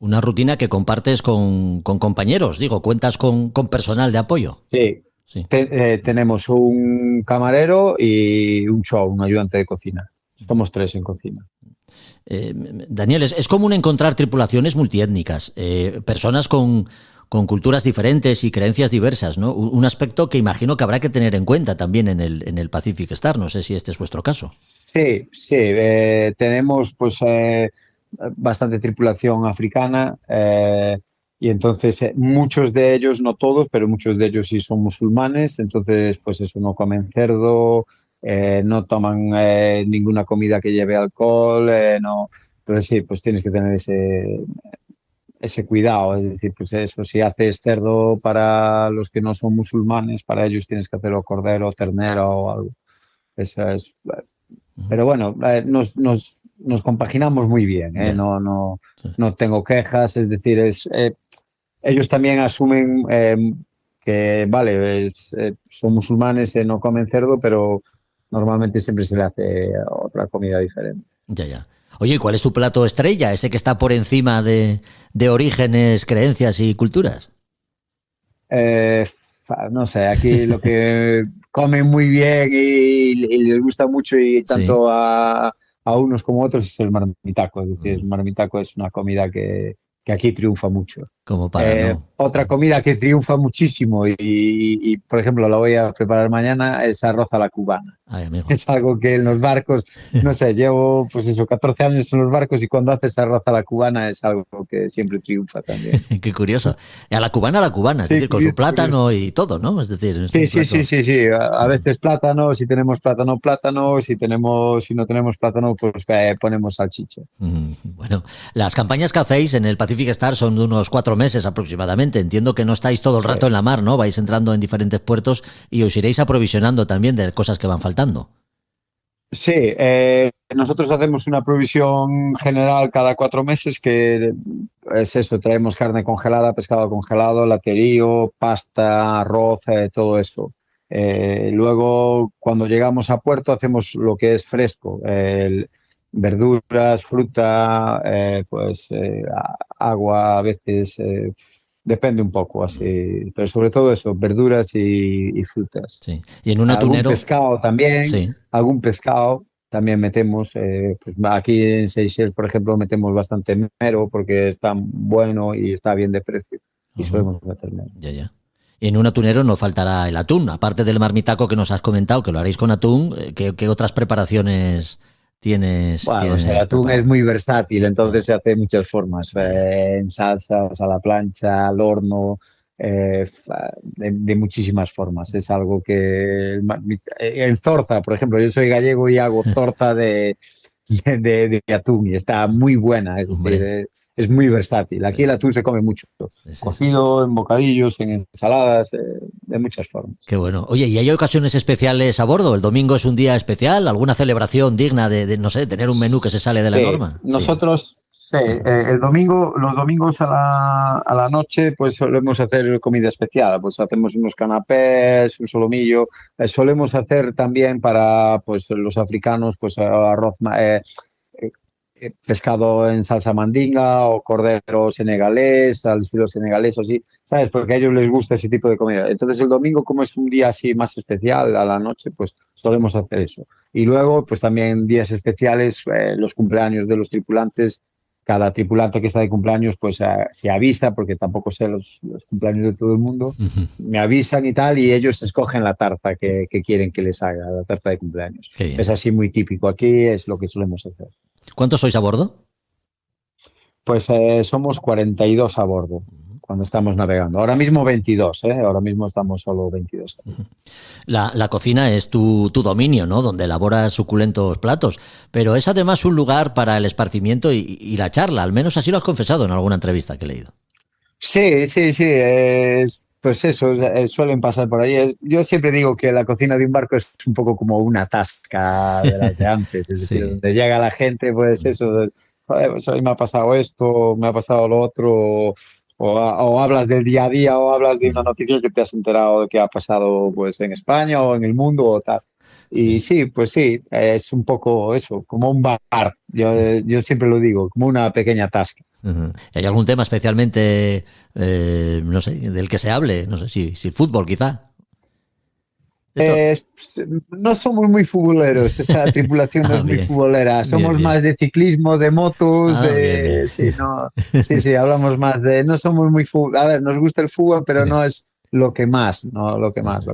una rutina que compartes con compañeros, digo, cuentas con personal de apoyo. Sí, Sí. tenemos un camarero y un ayudante de cocina. Somos 3 en cocina. Daniel, es común encontrar tripulaciones multiétnicas, personas con culturas diferentes y creencias diversas, ¿no? Un aspecto que imagino que habrá que tener en cuenta también en el Pacific Star. No sé si este es vuestro caso. Sí, sí. Tenemos pues bastante tripulación africana y entonces muchos de ellos, no todos, pero muchos de ellos sí son musulmanes. Entonces, pues eso, no comen cerdo, no toman ninguna comida que lleve alcohol, no. Entonces sí, pues tienes que tener ese cuidado, es decir, pues eso, si haces cerdo para los que no son musulmanes, para ellos tienes que hacerlo cordero, ternero o algo. Eso es. Pero bueno, nos compaginamos muy bien, Ya. no tengo quejas, es decir, ellos también asumen que, vale, son musulmanes, no comen cerdo, pero normalmente siempre se le hace otra comida diferente. Ya. Oye, ¿y cuál es tu plato estrella? Ese que está por encima de orígenes, creencias y culturas. Eh, No sé, aquí lo que comen muy bien y les gusta mucho y tanto a unos como a otros es el marmitaco. Es decir, el marmitaco es una comida que aquí triunfa mucho. Como para no. Otra comida que triunfa muchísimo y, por ejemplo, la voy a preparar mañana es arroz a la cubana. Ay, amigo. Es algo que en los barcos, no sé, llevo pues eso, 14 años en los barcos y cuando haces arroz a la cubana es algo que siempre triunfa también. Qué curioso. A la cubana, es Sí, decir, con su curioso, plátano y todo, ¿no? Es decir, es Sí, un sí, plato. sí, sí, sí. A veces plátano, si tenemos plátano, plátano, si no tenemos plátano, pues ponemos salchicha. Bueno, las campañas que hacéis en el Pacific Star son de unos 4 meses aproximadamente. Entiendo que no estáis todo el rato en la mar, ¿no? Vais entrando en diferentes puertos y os iréis aprovisionando también de cosas que van faltando. Sí, nosotros hacemos una provisión general cada 4 meses que es eso, traemos carne congelada, pescado congelado, laterío, pasta, arroz, todo eso. Luego, cuando llegamos a puerto, hacemos lo que es fresco, verduras, fruta, agua, a veces, depende un poco así, pero sobre todo eso, verduras y frutas. Sí. Y en un Algún atunero. pescado también, Sí. algún pescado también metemos. Pues aquí en Seychelles, por ejemplo, metemos bastante mero porque está bueno y está bien de precio. Y Ujú. solemos meter mero. Ya. Y en un atunero no faltará el atún. Aparte del marmitaco que nos has comentado, que lo haréis con atún, ¿qué otras preparaciones tienes? Bueno, pues el tienes atún es preparadas? muy versátil, entonces se hace de muchas formas. En salsas, a la plancha, al horno, de muchísimas formas. Es algo que en torta, por ejemplo, yo soy gallego y hago torta de atún y está muy buena, es Hombre. decir, es muy versátil. Aquí Sí, el sí. atún se come mucho, Sí. cocido, en bocadillos, en ensaladas, de muchas formas. Qué bueno. Oye, ¿y hay ocasiones especiales a bordo? ¿El domingo es un día especial? ¿Alguna celebración digna de, no sé, tener un menú que se sale de la Sí, norma? nosotros, sí, el domingo, los domingos a la noche, pues solemos hacer comida especial. Pues hacemos unos canapés, un solomillo. Solemos hacer también para pues los africanos, pues arroz, pescado en salsa mandinga o cordero senegalés, al estilo senegalés o así, ¿sabes? Porque a ellos les gusta ese tipo de comida. Entonces el domingo, como es un día así más especial a la noche, pues solemos hacer eso. Y luego, pues también días especiales, los cumpleaños de los tripulantes. Cada tripulante que está de cumpleaños, pues se avisa, porque tampoco sé los cumpleaños de todo el mundo, Ujú. me avisan y tal, y ellos escogen la tarta que quieren que les haga, la tarta de cumpleaños. Qué bien. Es así muy típico. Aquí es lo que solemos hacer. ¿Cuántos sois a bordo? Pues somos 42 a bordo cuando estamos navegando. Ahora mismo 22, ¿eh? Ahora mismo estamos solo 22. La cocina es tu dominio, ¿no? Donde elaboras suculentos platos, pero es además un lugar para el esparcimiento y la charla, al menos así lo has confesado en alguna entrevista que he leído. Sí, sí, sí. Pues eso, suelen pasar por ahí. Yo siempre digo que la cocina de un barco es un poco como una tasca de las de antes. Es decir, Sí. donde llega la gente, pues eso, joder, pues hoy me ha pasado esto, me ha pasado lo otro, o hablas del día a día, o hablas de una noticia que te has enterado de que ha pasado pues en España o en el mundo o tal. Y sí, pues sí, es un poco eso, como un bar. Yo siempre lo digo, como una pequeña tasca. Ujú. ¿Hay algún tema especialmente, no sé, del que se hable? No sé, si el fútbol quizá. De todo. No somos muy futboleros, esta tripulación no Ah, es muy bien. futbolera, somos Bien, bien. más de ciclismo, de motos, Ah, bien, bien. Sí, no, sí, hablamos más de, no somos muy fútbol, a ver, nos gusta el fútbol, pero no es lo que más, no, lo que más.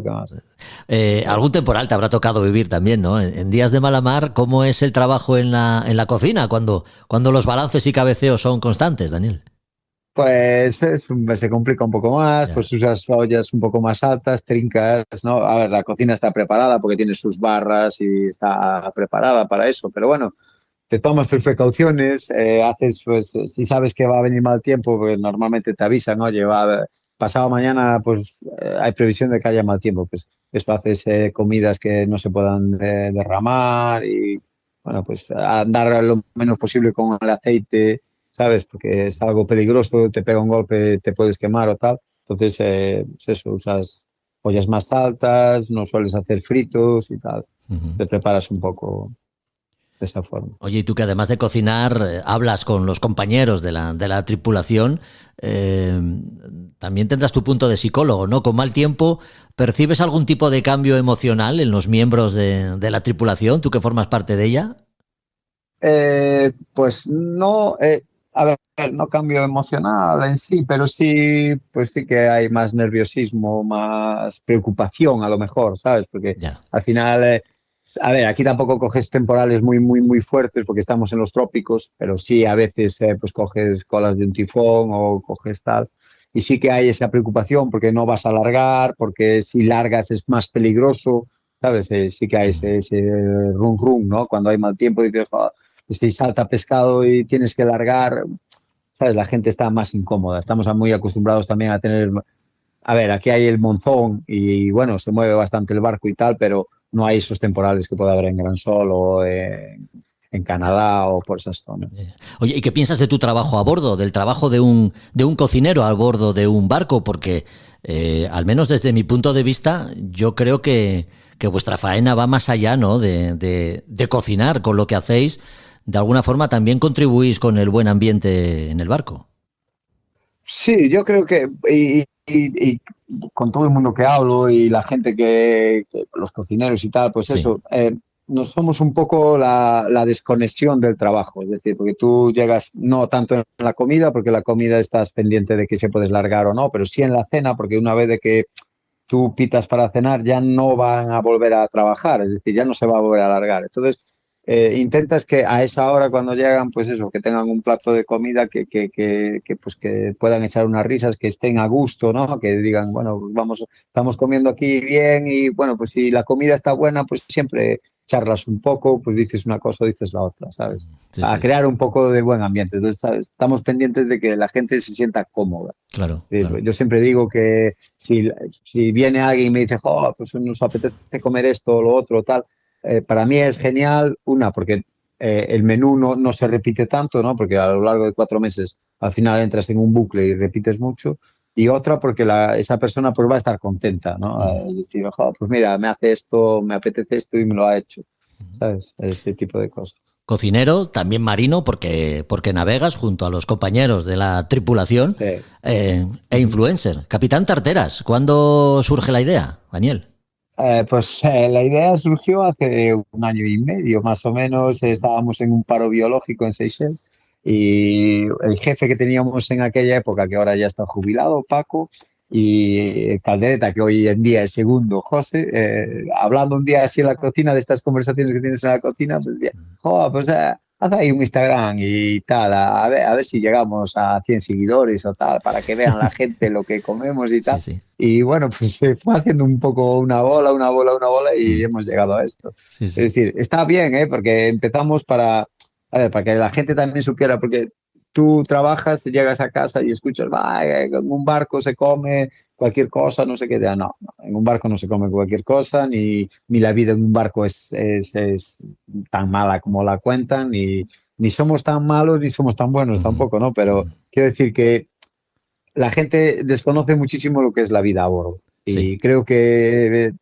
Algún temporal te habrá tocado vivir también, ¿no? En días de mala mar, ¿cómo es el trabajo en la cocina cuando los balances y cabeceos son constantes, Daniel? Pues se complica un poco más, Ya. pues usas ollas un poco más altas, trincas, ¿no? A ver, la cocina está preparada porque tiene sus barras y está preparada para eso, pero bueno, te tomas tus precauciones, haces, pues, si sabes que va a venir mal tiempo, pues normalmente te avisan, oye, pasado mañana, pues hay previsión de que haya mal tiempo, pues esto haces comidas que no se puedan derramar y, bueno, pues andar lo menos posible con el aceite, ¿sabes? Porque es algo peligroso, te pega un golpe, te puedes quemar o tal. Entonces, pues eso, usas ollas más altas, no sueles hacer fritos y tal. Ujú. Te preparas un poco. de esa forma. Oye, y tú que además de cocinar hablas con los compañeros de la tripulación, también tendrás tu punto de psicólogo, ¿no? Con mal tiempo, ¿percibes algún tipo de cambio emocional en los miembros de la tripulación, tú que formas parte de ella? Pues no, a ver, no cambio emocional en sí, pero sí, pues sí que hay más nerviosismo, más preocupación a lo mejor, ¿sabes? Porque Ya. al final, a ver, aquí tampoco coges temporales muy fuertes porque estamos en los trópicos, pero sí a veces pues coges colas de un tifón o coges tal. Y sí que hay esa preocupación porque no vas a largar, porque si largas es más peligroso, ¿sabes? Sí que hay ese rum, ¿no? Cuando hay mal tiempo dices, "Joder, si salta pescado y tienes que largar, ¿sabes? La gente está más incómoda. Estamos muy acostumbrados también a tener, a ver, aquí hay el monzón y bueno, se mueve bastante el barco y tal, pero no hay esos temporales que puede haber en Gran Sol o en Canadá o por esas zonas. Oye, ¿y qué piensas de tu trabajo a bordo, del trabajo de un cocinero a bordo de un barco? Porque, al menos desde mi punto de vista, yo creo que vuestra faena va más allá, ¿no? de cocinar. Con lo que hacéis, de alguna forma también contribuís con el buen ambiente en el barco. Sí, yo creo que, y con todo el mundo que hablo y la gente que los cocineros y tal, pues Sí. eso, nos somos un poco la desconexión del trabajo, es decir, porque tú llegas no tanto en la comida, porque la comida estás pendiente de que se puedes largar o no, pero sí en la cena, porque una vez de que tú pitas para cenar ya no van a volver a trabajar, es decir, ya no se va a volver a alargar. Entonces, intentas que a esa hora cuando llegan, pues eso, que tengan un plato de comida, pues que puedan echar unas risas, que estén a gusto, ¿no? Que digan, bueno, vamos, estamos comiendo aquí bien y bueno, pues si la comida está buena, pues siempre charlas un poco, pues dices una cosa o dices la otra, ¿sabes? Sí, A sí, crear un poco de buen ambiente. Entonces, ¿sabes? Estamos pendientes de que la gente se sienta cómoda. claro, claro. Yo siempre digo que si viene alguien y me dice, oh, pues nos apetece comer esto o lo otro, tal, para mí es genial, una, porque el menú no se repite tanto, ¿no? Porque a lo largo de 4 meses al final entras en un bucle y repites mucho. Y otra, porque esa persona pues va a estar contenta, ¿no? Es decir, "Jo, pues mira, me hace esto, me apetece esto y me lo ha hecho, ¿sabes? Ese tipo de cosas. Cocinero, también marino, porque navegas junto a los compañeros de la tripulación, Sí. e influencer. Capitán Tarteras, ¿cuándo surge la idea, Daniel? Pues la idea surgió hace 1 año y medio, más o menos. Estábamos en un paro biológico en Seychelles y el jefe que teníamos en aquella época, que ahora ya está jubilado, Paco, y Caldereta, que hoy en día es segundo, José, hablando un día así en la cocina, de estas conversaciones que tienes en la cocina, pues decía, "Jo, pues haz ahí un Instagram y tal, a ver si llegamos a 100 seguidores o tal, para que vean la gente lo que comemos y Sí, tal". sí. Y bueno, pues se fue haciendo un poco una bola y hemos llegado a esto. Sí, Es sí. decir, está bien, ¿eh? Porque empezamos a ver, para que la gente también supiera, porque tú trabajas, llegas a casa y escuchas, va, en un barco se come cualquier cosa, no sé qué. No, en un barco no se come cualquier cosa, ni la vida en un barco es tan mala como la cuentan, ni somos tan malos ni somos tan buenos tampoco, ¿no? Pero quiero decir que la gente desconoce muchísimo lo que es la vida a bordo. Sí. Y creo que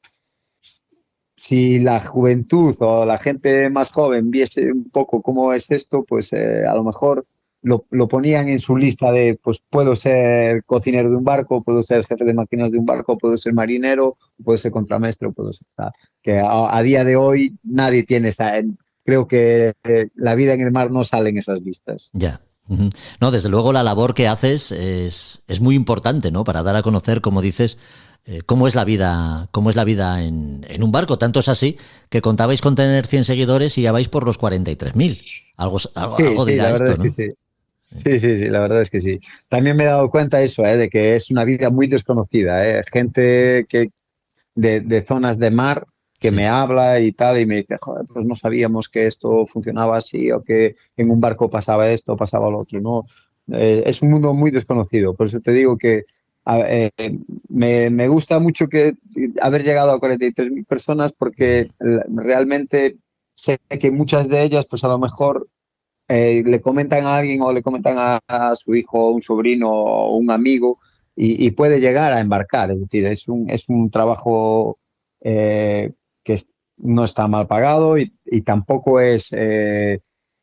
si la juventud o la gente más joven viese un poco cómo es esto, pues a lo mejor lo ponían en su lista de, pues puedo ser cocinero de un barco, puedo ser jefe de máquinas de un barco, puedo ser marinero, puedo ser contramaestre, puedo ser tal. Que a día de hoy nadie tiene esa. Creo que la vida en el mar no sale en esas listas. Ya. Ujú. No, desde luego la labor que haces es muy importante, ¿no? Para dar a conocer, como dices, cómo es la vida en un barco. Tanto es así que contabais con tener 100 seguidores y ya vais por los 43.000. Algo Sí, dirá la verdad esto, es que ¿no? sí. Sí, la verdad es que sí. También me he dado cuenta eso, de que es una vida muy desconocida, Gente de zonas de mar que Sí. me habla y tal y me dice, joder, pues no sabíamos que esto funcionaba así o que en un barco pasaba esto o pasaba lo otro, ¿no? Es un mundo muy desconocido, por eso te digo que a- eh, me gusta mucho que haber llegado a 43.000 personas porque realmente sé que muchas de ellas, pues a lo mejor le comentan a alguien o le comentan a su hijo, o un sobrino o un amigo y puede llegar a embarcar. Es decir, es un trabajo eh, que no está mal pagado y tampoco es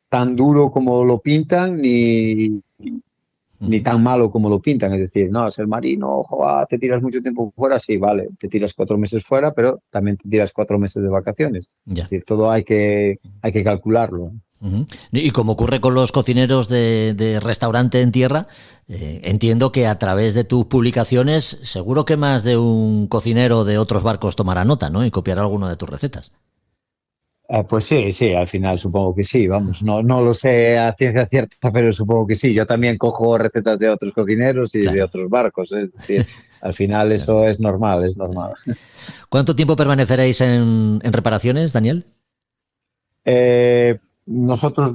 tan duro como lo pintan ni tan malo como lo pintan. Es decir, no, ser marino, ojo, te tiras mucho tiempo fuera, sí, vale, te tiras 4 meses fuera, pero también te tiras 4 meses de vacaciones. Ya. Es decir, todo hay que calcularlo. Ujú. Y como ocurre con los cocineros de restaurante en tierra, entiendo que a través de tus publicaciones seguro que más de un cocinero de otros barcos tomará nota, ¿no? Y copiará alguna de tus recetas. Pues sí, al final supongo que sí, vamos, no lo sé a ciencia cierta, pero supongo que sí. Yo también cojo recetas de otros cocineros y de Claro. otros barcos, es decir, al final eso es normal, es normal. ¿Cuánto tiempo permaneceréis en reparaciones, Daniel? Nosotros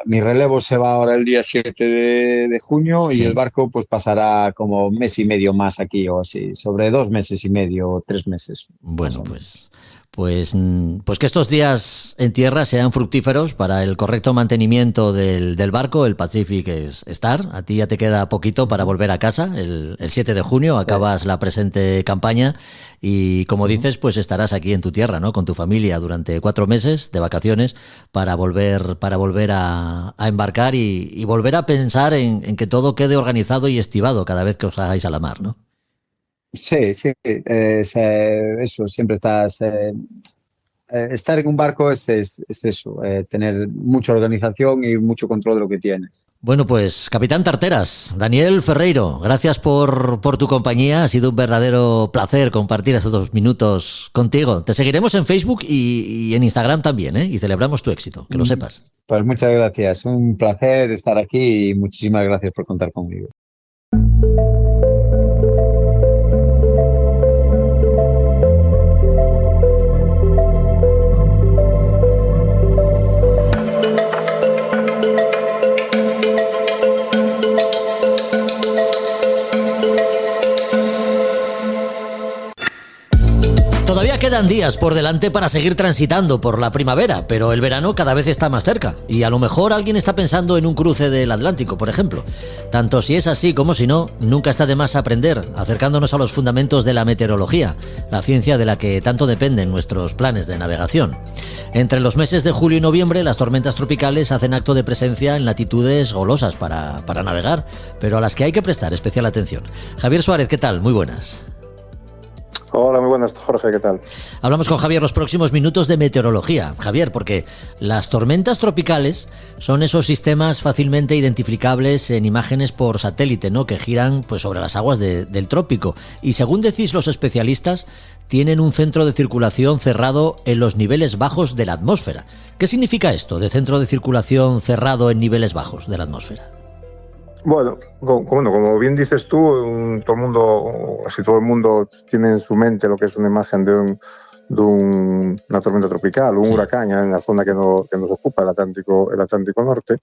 mi relevo se va ahora el día 7 de junio Sí. y el barco pues pasará como mes y medio más aquí o así, sobre 2 meses y medio o 3 meses. más Bueno, o menos. pues que estos días en tierra sean fructíferos para el correcto mantenimiento del barco, el Pacific Star. A ti ya te queda poquito para volver a casa. El 7 de junio acabas la presente campaña y, como dices, pues estarás aquí en tu tierra, ¿no? Con tu familia durante 4 meses de vacaciones para volver a embarcar y volver a pensar en que todo quede organizado y estivado cada vez que os hagáis a la mar, ¿no? Sí, eso, siempre estar en un barco es eso, tener mucha organización y mucho control de lo que tienes. Bueno, pues Capitán Tarteras, Daniel Ferreiro, gracias por tu compañía. Ha sido un verdadero placer compartir estos 2 minutos contigo. Te seguiremos en Facebook y en Instagram también, ¿eh? Y celebramos tu éxito, que lo sepas. Pues muchas gracias, un placer estar aquí y muchísimas gracias por contar conmigo. Todavía quedan días por delante para seguir transitando por la primavera, pero el verano cada vez está más cerca y a lo mejor alguien está pensando en un cruce del Atlántico, por ejemplo. Tanto si es así como si no, nunca está de más aprender, acercándonos a los fundamentos de la meteorología, la ciencia de la que tanto dependen nuestros planes de navegación. Entre los meses de julio y noviembre, las tormentas tropicales hacen acto de presencia en latitudes golosas para navegar, pero a las que hay que prestar especial atención. Javier Suárez, ¿qué tal? Muy buenas. Hola, muy buenas, Jorge, ¿qué tal? Hablamos con Javier los próximos minutos de meteorología. Javier, porque las tormentas tropicales son esos sistemas fácilmente identificables en imágenes por satélite, ¿no? Que giran pues sobre las aguas del trópico. Y según decís los especialistas, tienen un centro de circulación cerrado en los niveles bajos de la atmósfera. ¿Qué significa esto de centro de circulación cerrado en niveles bajos de la atmósfera? Bueno, como bien dices tú, todo el mundo tiene en su mente lo que es una imagen de una tormenta tropical, un huracán en la zona que nos ocupa, el Atlántico Norte.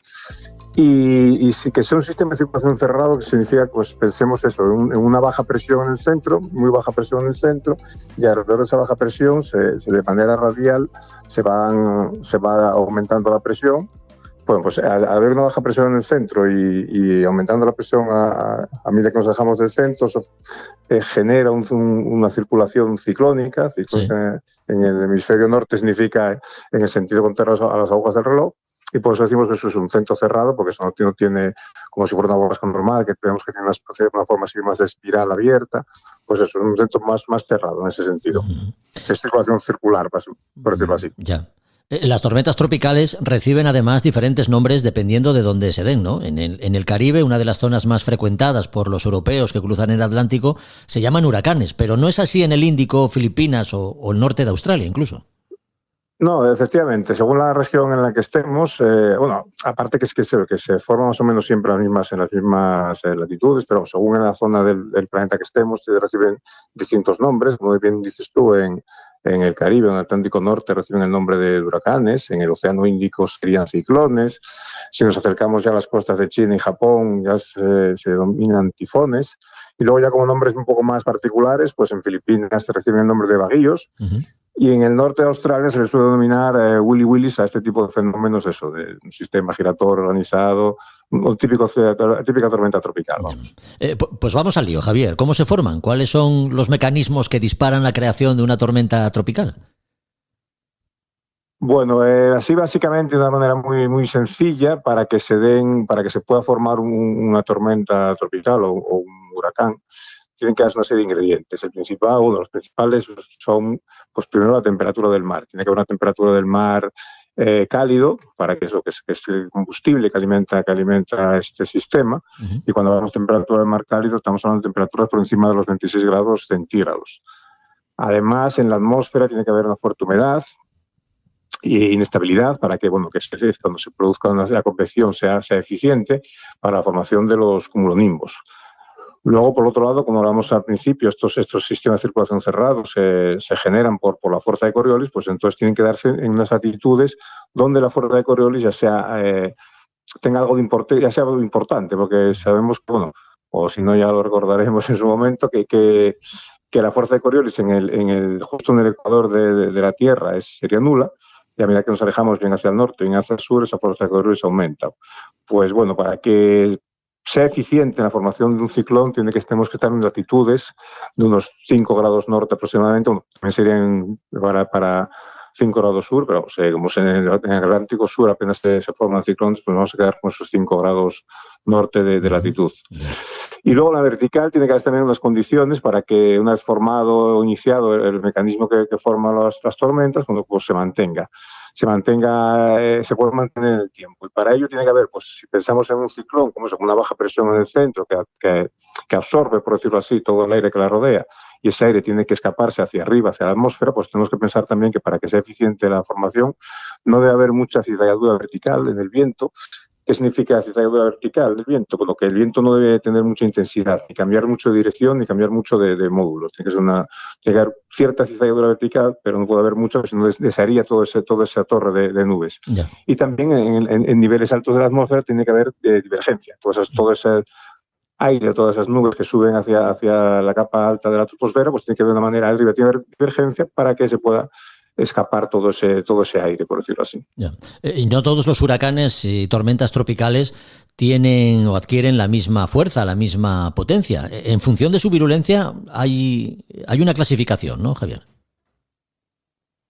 Y sí que sea un sistema de circulación cerrado, que significa, pues pensemos eso, en una baja presión en el centro, muy baja presión en el centro, y alrededor de esa baja presión, de manera radial, se va aumentando la presión. Bueno, pues al haber una baja presión en el centro y aumentando la presión a medida que nos alejamos del centro, eso genera una circulación ciclónica. Sí. En el hemisferio norte significa en el sentido contrario a las agujas del reloj, y por eso decimos que eso es un centro cerrado, porque eso no tiene como si fuera una borrasca normal, que vemos que tiene una forma así más de espiral abierta. Pues eso es un centro más cerrado en ese sentido. Es circulación circular, por decirlo así. Ya. Las tormentas tropicales reciben además diferentes nombres dependiendo de dónde se den, ¿no? En el Caribe, una de las zonas más frecuentadas por los europeos que cruzan el Atlántico, se llaman huracanes, pero no es así en el Índico, Filipinas o el norte de Australia incluso. No, efectivamente, según la región en la que estemos, aparte que se forman más o menos siempre en las mismas latitudes, pero según en la zona del planeta que estemos, reciben distintos nombres, como bien dices tú, en el Caribe, en el Atlántico Norte, reciben el nombre de huracanes, en el Océano Índico serían ciclones, si nos acercamos ya a las costas de China y Japón ya se denominan tifones, y luego ya como nombres un poco más particulares, pues en Filipinas se reciben el nombre de vaguillos, y en el norte de Australia se les suele denominar Willy Willys a este tipo de fenómenos, eso, de un sistema giratorio organizado, típica tormenta tropical. Vamos. Pues vamos al lío, Javier. ¿Cómo se forman? ¿Cuáles son los mecanismos que disparan la creación de una tormenta tropical? Bueno, así básicamente de una manera muy sencilla para que se pueda formar una tormenta tropical o un huracán, tienen que darse una serie de ingredientes. Uno de los principales son, pues primero la temperatura del mar. Tiene que haber una temperatura del mar cálido, para que es el combustible que alimenta este sistema. Y cuando hablamos de temperatura del mar cálido, estamos hablando de temperaturas por encima de los 26 grados centígrados. Además, en la atmósfera tiene que haber una fuerte humedad y inestabilidad para que, cuando se produzca la convección sea eficiente para la formación de los cumulonimbos. Luego, por otro lado, como hablamos al principio, estos sistemas de circulación cerrados se generan por la fuerza de Coriolis, pues entonces tienen que darse en unas latitudes donde la fuerza de Coriolis tenga algo de importante, porque sabemos que, o si no ya lo recordaremos en su momento, que la fuerza de Coriolis justo en el ecuador de la Tierra sería nula, y a medida que nos alejamos bien hacia el norte y hacia el sur, esa fuerza de Coriolis aumenta. Pues bueno, para que sea eficiente en la formación de un ciclón, tenemos que estar en latitudes de unos 5 grados norte aproximadamente, también serían para 5 grados sur, pero como en el Atlántico Sur apenas se forman ciclones, pues vamos a quedar con esos 5 grados norte de latitud. Y luego la vertical tiene que haber también unas condiciones para que, una vez formado o iniciado el mecanismo que forma las tormentas, pues se mantenga. Se puede mantener en el tiempo. Y para ello tiene que haber, pues si pensamos en un ciclón, como una baja presión en el centro que absorbe, por decirlo así, todo el aire que la rodea, y ese aire tiene que escaparse hacia arriba, hacia la atmósfera, pues tenemos que pensar también que para que sea eficiente la formación no debe haber mucha cizalladura vertical en el viento. ¿Qué significa cizalladura vertical del viento? Bueno, que el viento no debe tener mucha intensidad, ni cambiar mucho de dirección, ni cambiar mucho de módulo. Tiene que haber cierta cizalladura vertical, pero no puede haber mucho, porque si no desharía toda esa torre de nubes. Ya. Y también en niveles altos de la atmósfera tiene que haber divergencia. Todo ese aire, todas esas nubes que suben hacia la capa alta de la troposfera, pues tiene que haber una manera de divergencia para que se pueda escapar todo ese aire, por decirlo así. Ya. Y no todos los huracanes y tormentas tropicales tienen o adquieren la misma fuerza, la misma potencia. En función de su virulencia hay una clasificación, ¿no, Javier?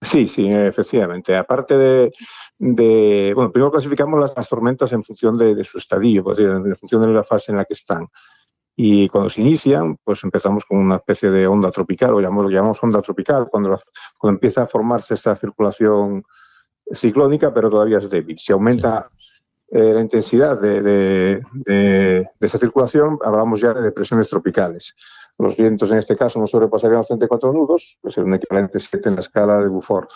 Sí, efectivamente. Aparte primero clasificamos las tormentas en función de su estadio, pues, en función de la fase en la que están. Y cuando se inician, pues empezamos con una especie de onda tropical, lo llamamos onda tropical, cuando empieza a formarse esta circulación ciclónica, pero todavía es débil. Si aumenta la intensidad de esa circulación, hablamos ya de depresiones tropicales. Los vientos en este caso no sobrepasarían los 34 nudos, pues es un equivalente 7 en la escala de Beaufort.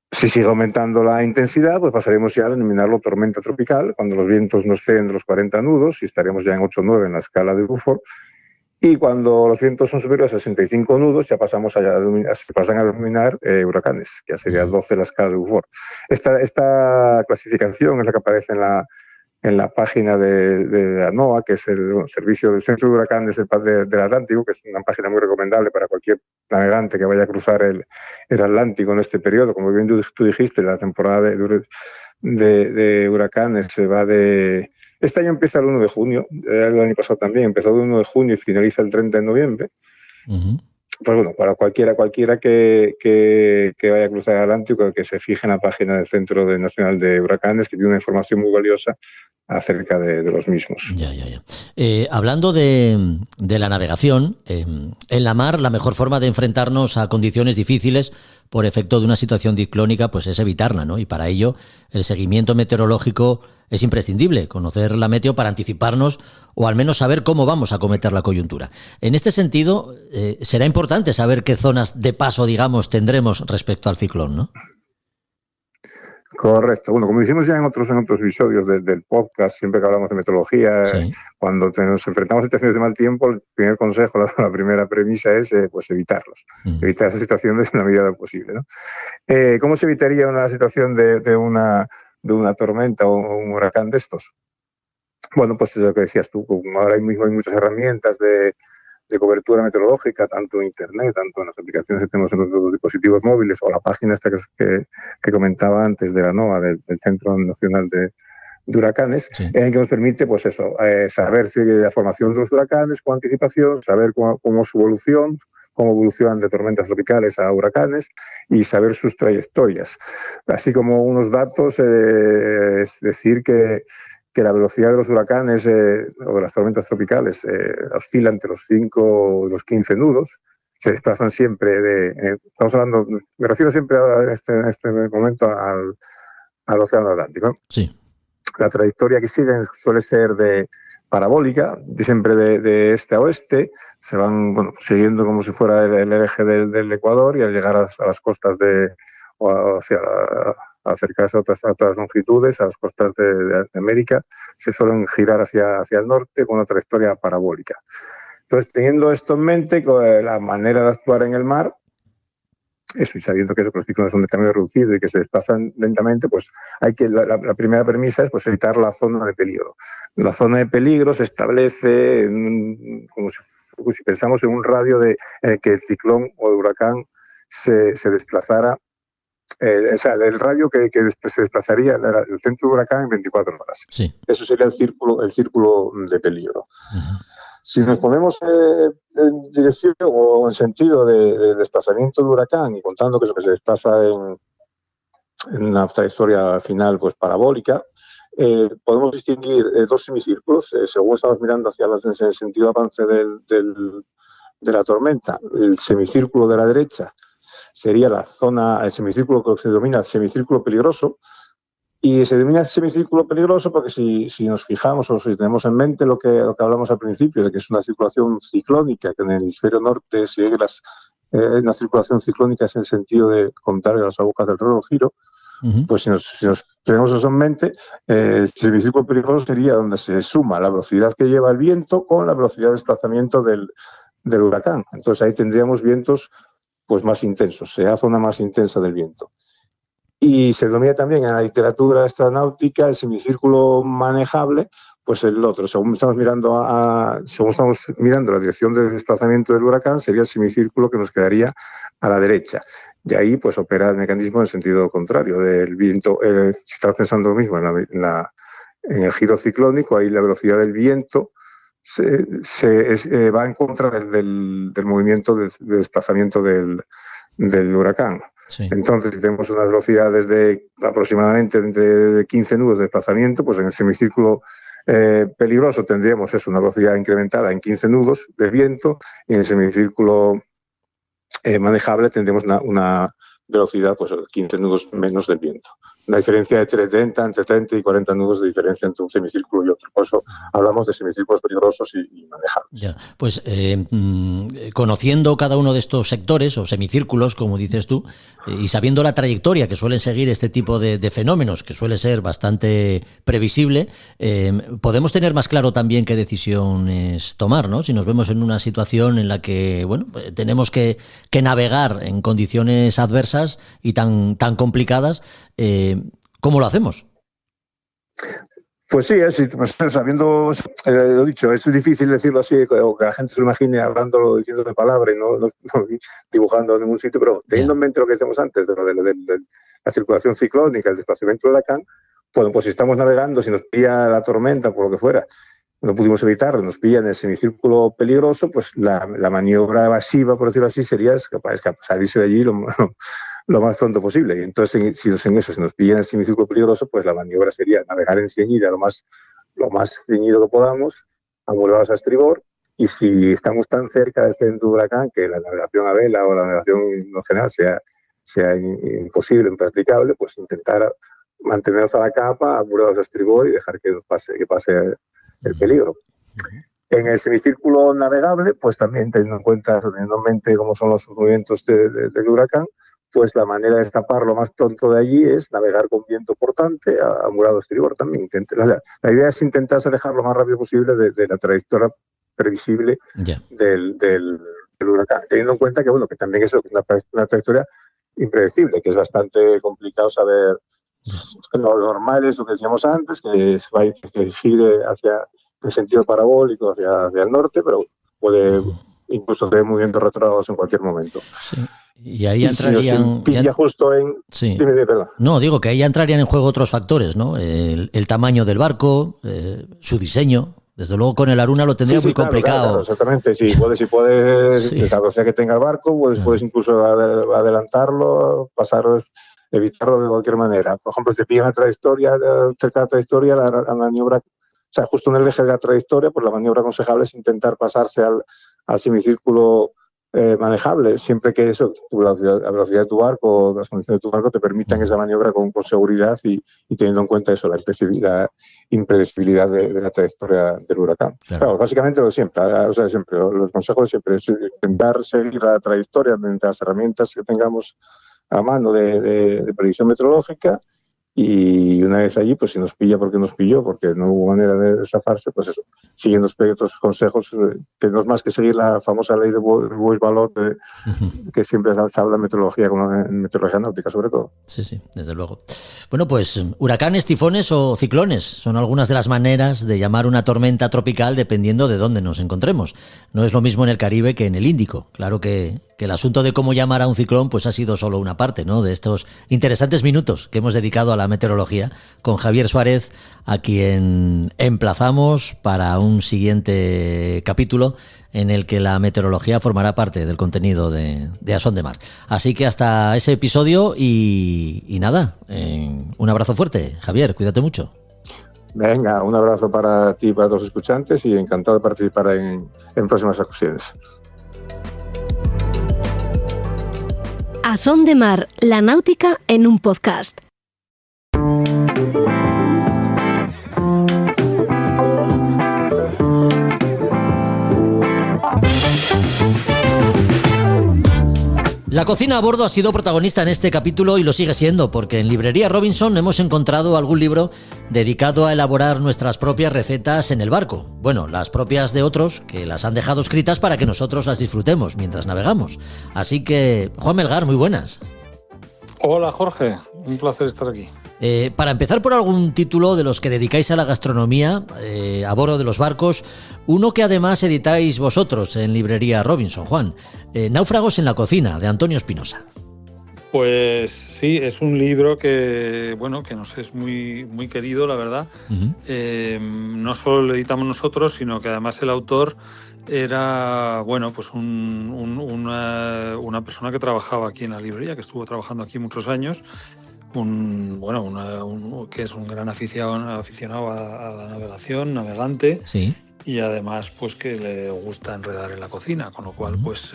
Si sigue aumentando la intensidad, pues pasaremos ya a denominarlo tormenta tropical, cuando los vientos no exceden de los 40 nudos, y estaremos ya en 8 o 9 en la escala de Beaufort. Y cuando los vientos son superiores a 65 nudos, ya se pasan a denominar huracanes, que ya sería 12 la escala de Beaufort. Esta clasificación es la que aparece en la página de la NOAA, que es el Servicio del Centro de Huracanes del Atlántico, que es una página muy recomendable para cualquier navegante que vaya a cruzar el Atlántico en este periodo. Como bien tú dijiste, la temporada de huracanes se va de... Este año empieza el 1 de junio, el año pasado también, empezó el 1 de junio y finaliza el 30 de noviembre. Uh-huh. Pues bueno, para cualquiera que vaya a cruzar el Atlántico, que se fije en la página del Centro Nacional de Huracanes, que tiene una información muy valiosa acerca de los mismos. Ya. Hablando de la navegación, en la mar la mejor forma de enfrentarnos a condiciones difíciles por efecto de una situación ciclónica pues es evitarla, ¿no? Y para ello el seguimiento meteorológico es imprescindible, conocer la meteo para anticiparnos o al menos saber cómo vamos a acometer la coyuntura. En este sentido, será importante saber qué zonas de paso, digamos, tendremos respecto al ciclón, ¿no? Correcto. Bueno, como dijimos ya en otros episodios del podcast, siempre que hablamos de meteorología, sí, cuando nos enfrentamos a situaciones de mal tiempo, el primer consejo, la primera premisa es pues evitarlos. Evitar esas situaciones en la medida de lo posible, ¿no? ¿Cómo se evitaría una situación de una tormenta o un huracán de estos? Bueno, pues es lo que decías tú, ahora mismo hay muchas herramientas de cobertura meteorológica, tanto en Internet, tanto en las aplicaciones que tenemos en los dispositivos móviles, o la página esta que comentaba antes de la NOAA, del Centro Nacional de Huracanes, sí, que nos permite, pues eso, saber si la formación de los huracanes con anticipación, saber cómo es su evolución, cómo evolucionan de tormentas tropicales a huracanes y saber sus trayectorias. Así como unos datos, es decir que la velocidad de los huracanes o de las tormentas tropicales oscila entre los 5 y los 15 nudos. Se desplazan siempre estamos hablando, me refiero siempre en este momento al Océano Atlántico, ¿no? Sí. La trayectoria que siguen suele ser parabólica, siempre de este a oeste, se van siguiendo como si fuera el eje del Ecuador, y al llegar a las costas a acercarse a otras longitudes, a las costas de América, se suelen girar hacia el norte con una trayectoria parabólica. Entonces, teniendo esto en mente, la manera de actuar en el mar, eso, y sabiendo que los ciclones son de tamaño reducido y que se desplazan lentamente, pues la primera premisa es pues evitar la zona de peligro. La zona de peligro se establece como si pensamos en un radio en el que el ciclón o el huracán se desplazara, o sea, el radio que se desplazaría el centro del huracán en 24 horas. Sí. Eso sería el círculo de peligro. Uh-huh. Si nos ponemos en dirección o en sentido de desplazamiento del huracán, y contando que eso que se desplaza en una trayectoria final pues parabólica, podemos distinguir dos semicírculos. Según estamos mirando hacia el sentido avance de la tormenta, el semicírculo de la derecha sería el semicírculo que se denomina semicírculo peligroso. Y se denomina semicírculo peligroso porque si nos fijamos o si tenemos en mente lo que hablamos al principio, de que es una circulación ciclónica, que en el hemisferio norte sigue una circulación ciclónica es en el sentido de contrario a las agujas del reloj giro, uh-huh. Pues si nos tenemos eso en mente, el semicírculo peligroso sería donde se suma la velocidad que lleva el viento con la velocidad de desplazamiento del huracán. Entonces ahí tendríamos vientos pues más intensos, la zona más intensa del viento. Y se denomina también en la literatura astronáutica el semicírculo manejable, pues el otro. Según estamos mirando la dirección de desplazamiento del huracán, sería el semicírculo que nos quedaría a la derecha. Y ahí pues opera el mecanismo en el sentido contrario del viento. Si estamos pensando lo mismo en el giro ciclónico, ahí la velocidad del viento va en contra del movimiento de desplazamiento del huracán. Sí. Entonces, si tenemos unas velocidades de aproximadamente entre 15 nudos de desplazamiento, pues en el semicírculo peligroso tendríamos una velocidad incrementada en 15 nudos de viento, y en el semicírculo manejable tendríamos una velocidad pues 15 nudos menos del viento. Una diferencia entre 30 y 40 nudos de diferencia entre un semicírculo y otro. Por eso hablamos de semicírculos peligrosos y manejables. Ya. Pues conociendo cada uno de estos sectores o semicírculos, como dices tú, y sabiendo la trayectoria que suelen seguir este tipo de fenómenos, que suele ser bastante previsible, podemos tener más claro también qué decisiones tomar, ¿no? Si nos vemos en una situación en la que tenemos que navegar en condiciones adversas y tan complicadas, ¿cómo lo hacemos? Pues sí, pues sabiendo, lo dicho, es difícil decirlo así, o que la gente se lo imagine hablándolo, diciéndole palabra y no dibujando en ningún sitio, pero teniendo en mente lo que decíamos antes, de la circulación ciclónica, el desplazamiento del huracán, pues si estamos navegando, si nos pilla la tormenta, por lo que fuera, no pudimos evitarlo, nos pilla en el semicírculo peligroso, pues la maniobra evasiva, por decirlo así, sería salirse de allí lo más pronto posible. Y entonces, si nos pilla en el semicírculo peligroso, pues la maniobra sería navegar en ceñida lo más ceñido que podamos, amurados a estribor, y si estamos tan cerca del centro del huracán que la navegación a vela o la navegación en general sea imposible, impracticable, pues intentar mantenernos a la capa, amurados a estribor y dejar que pase el peligro. En el semicírculo navegable, pues también teniendo en mente cómo son los movimientos del huracán, pues la manera de escapar lo más pronto de allí es navegar con viento portante, amurado a estribor también. La idea es intentar alejar lo más rápido posible de la trayectoria previsible del huracán, teniendo en cuenta que también es una trayectoria impredecible, que es bastante complicado saber. Lo normal es lo que decíamos antes, que gire hacia el sentido parabólico, hacia el norte, pero puede incluso tener movimientos retrógrados en cualquier momento. Sí. Y ahí entrarían... Sí. Dime, perdón. No, digo que ahí entrarían en juego otros factores, ¿no? El tamaño del barco, su diseño, Desde luego con el Aruna lo tendría muy claro, complicado. claro, exactamente. Si puedes, Sí. la velocidad que tenga el barco, puedes incluso adelantarlo, evitarlo de cualquier manera. Por ejemplo, si te pillan la trayectoria, cerca de la trayectoria, la maniobra, o sea, justo en el eje de la trayectoria, pues la maniobra aconsejable es intentar pasarse al semicírculo manejable, siempre que eso, la velocidad de tu barco, las condiciones de tu barco te permitan esa maniobra con seguridad y teniendo en cuenta eso, la impredecibilidad de la trayectoria del huracán. Claro, básicamente lo de siempre, siempre, los consejos siempre es intentar seguir la trayectoria mediante las herramientas que tengamos a mano de predicción meteorológica. Y una vez allí, pues si nos pilla porque nos pilló, porque no hubo manera de zafarse, pues eso, siguiendo estos consejos, que no es más que seguir la famosa ley de Bois-Ballot, que siempre se habla en meteorología náutica, sobre todo. Sí, desde luego. Bueno, pues huracanes, tifones o ciclones son algunas de las maneras de llamar una tormenta tropical dependiendo de dónde nos encontremos. No es lo mismo en el Caribe que en el Índico. Claro que el asunto de cómo llamar a un ciclón pues ha sido solo una parte, ¿no?, de estos interesantes minutos que hemos dedicado a la meteorología con Javier Suárez, a quien emplazamos para un siguiente capítulo en el que la meteorología formará parte del contenido de A Son de Mar. Así que hasta ese episodio y nada, un abrazo fuerte. Javier, cuídate mucho. Venga, un abrazo para ti y para todos los escuchantes y encantado de participar en próximas ocasiones. A Son de Mar, la náutica en un podcast. La cocina a bordo ha sido protagonista en este capítulo y lo sigue siendo, porque en Librería Robinson hemos encontrado algún libro dedicado a elaborar nuestras propias recetas en el barco. Bueno, las propias de otros que las han dejado escritas para que nosotros las disfrutemos mientras navegamos. Así que, Juan Melgar, muy buenas. Hola Jorge, un placer estar aquí. Para empezar por algún título de los que dedicáis a la gastronomía a bordo de los barcos, uno que además editáis vosotros en Librería Robinson, Juan, Náufragos en la cocina, de Antonio Espinosa. Pues sí, es un libro que, bueno, que nos es muy, muy querido, la verdad. No solo lo editamos nosotros, sino que además el autor era, bueno, pues una persona que trabajaba aquí en la librería, que estuvo trabajando aquí muchos años. Que es un gran aficionado a la navegación, navegante, sí, y además pues que le gusta enredar en la cocina, con lo cual pues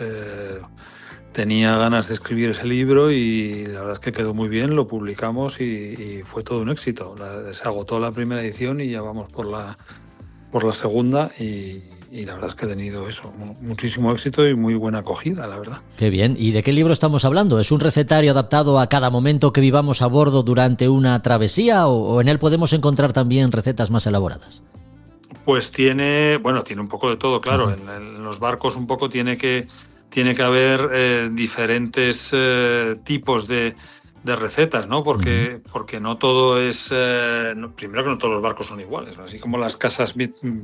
tenía ganas de escribir ese libro y la verdad es que quedó muy bien, lo publicamos y fue todo un éxito. Se agotó la primera edición y ya vamos por la segunda y la verdad es que ha tenido muchísimo éxito y muy buena acogida, la verdad. Qué bien. ¿Y de qué libro estamos hablando? ¿Es un recetario adaptado a cada momento que vivamos a bordo durante una travesía o en él podemos encontrar también recetas más elaboradas? Pues tiene un poco de todo, claro. En los barcos un poco tiene que haber diferentes tipos de recetas, ¿no? Porque no todo es... primero que no todos los barcos son iguales, ¿no? Así como las casas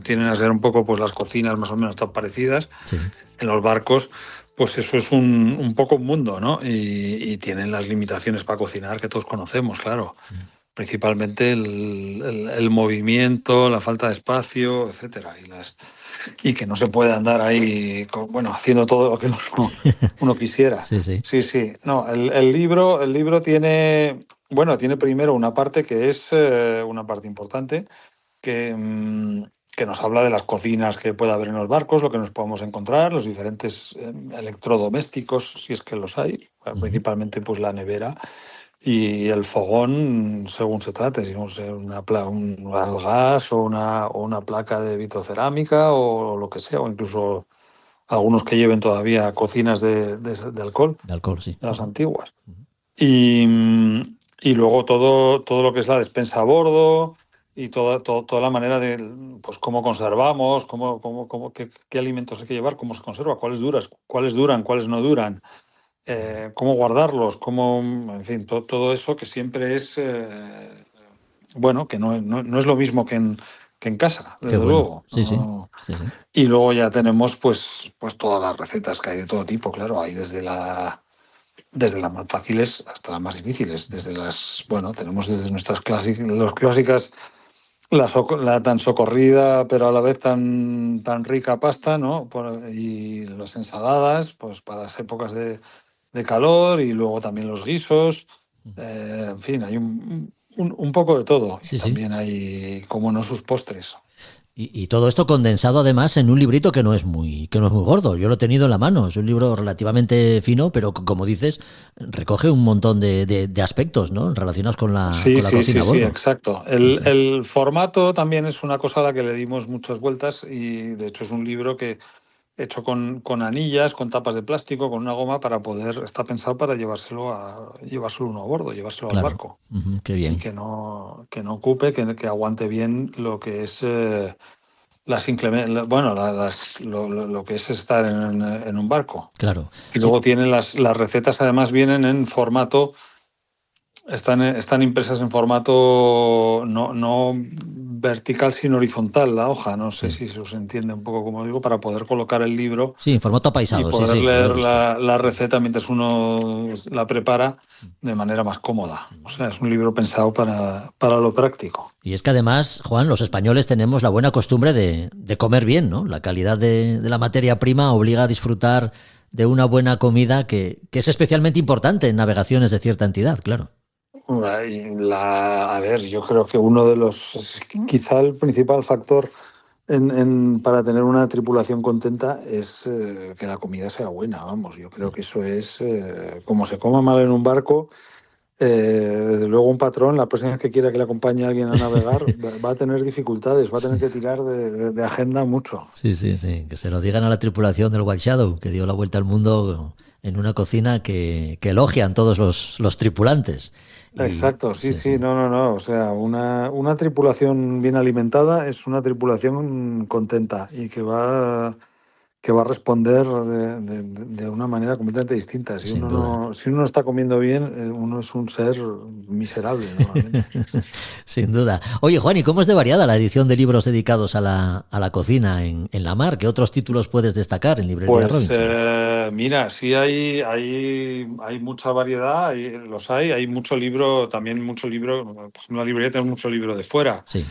tienen a ser un poco, pues las cocinas más o menos tan parecidas, sí, en los barcos, pues eso es un poco un mundo, ¿no? Y tienen las limitaciones para cocinar que todos conocemos, claro. Principalmente el movimiento, la falta de espacio, etcétera, y que no se puede andar ahí, haciendo todo lo que uno quisiera. Sí. No, el libro tiene primero una parte que es una parte importante, que nos habla de las cocinas que puede haber en los barcos, lo que nos podemos encontrar, los diferentes electrodomésticos, si es que los hay, principalmente pues la nevera y el fogón, según se trate, si es un gas o una placa de vitrocerámica o lo que sea, o incluso algunos que lleven todavía cocinas de alcohol. De alcohol, sí. De las antiguas. Y luego todo lo que es la despensa a bordo y toda la manera de pues cómo conservamos, qué alimentos hay que llevar, cómo se conserva, cuáles duran, cuáles no duran. Cómo guardarlos, en fin, todo eso que siempre es, que no es lo mismo que en casa, desde luego. Sí. Y luego ya tenemos pues todas las recetas que hay de todo tipo, claro, hay desde las más fáciles hasta las más difíciles, tenemos desde nuestras clásicas la tan socorrida, pero a la vez tan rica pasta, ¿no? Y las ensaladas, pues para las épocas de calor, y luego también los guisos. En fin, hay un poco de todo. Sí, Y sí. también hay, como no, sus postres. Y todo esto condensado además en un librito que no es muy gordo. Yo lo he tenido en la mano. Es un libro relativamente fino, pero como dices, recoge un montón de aspectos, ¿no? Relacionados con la cocina a bordo. Sí, exacto. El formato también es una cosa a la que le dimos muchas vueltas, y de hecho es un libro que hecho con anillas, con tapas de plástico, con una goma, para poder, está pensado para llevárselo uno a bordo, llevárselo al barco. Ujú, qué bien. Y que no ocupe, que aguante bien lo que es lo que es estar en un barco. Claro. Y luego tiene las recetas, además vienen en formato, están impresas en formato no vertical, sino horizontal, la hoja. No sé si se os entiende un poco como digo, para poder colocar el libro Sí, en formato y apaisado. poder Sí, lo he leer visto. la receta mientras uno la prepara de manera más cómoda. O sea, es un libro pensado para lo práctico. Y es que además, Juan, los españoles tenemos la buena costumbre de comer bien, ¿no? La calidad de la materia prima obliga a disfrutar de una buena comida que es especialmente importante en navegaciones de cierta entidad, claro. A ver, yo creo que uno de los, quizá el principal factor para tener una tripulación contenta es que la comida sea buena, vamos. Yo creo que eso es, como se coma mal en un barco, desde luego un patrón, la próxima vez que quiera que le acompañe a alguien a navegar, va a tener dificultades, va a tener que tirar de agenda mucho. Sí, sí, sí. Que se lo digan a la tripulación del White Shadow, que dio la vuelta al mundo en una cocina que elogian todos los tripulantes. Exacto, sí, no. O sea, una tripulación bien alimentada es una tripulación contenta y que va a responder de una manera completamente distinta. Si Sin uno duda. no está comiendo bien, uno es un ser miserable normalmente. Sin duda. Oye, Juan, ¿y cómo es de variada la edición de libros dedicados a la cocina en la mar? ¿Qué otros títulos puedes destacar en Librería Pues Robinson? mira, sí hay mucha variedad, hay mucho libro, por ejemplo, en la librería tenemos mucho libro de fuera. Sí.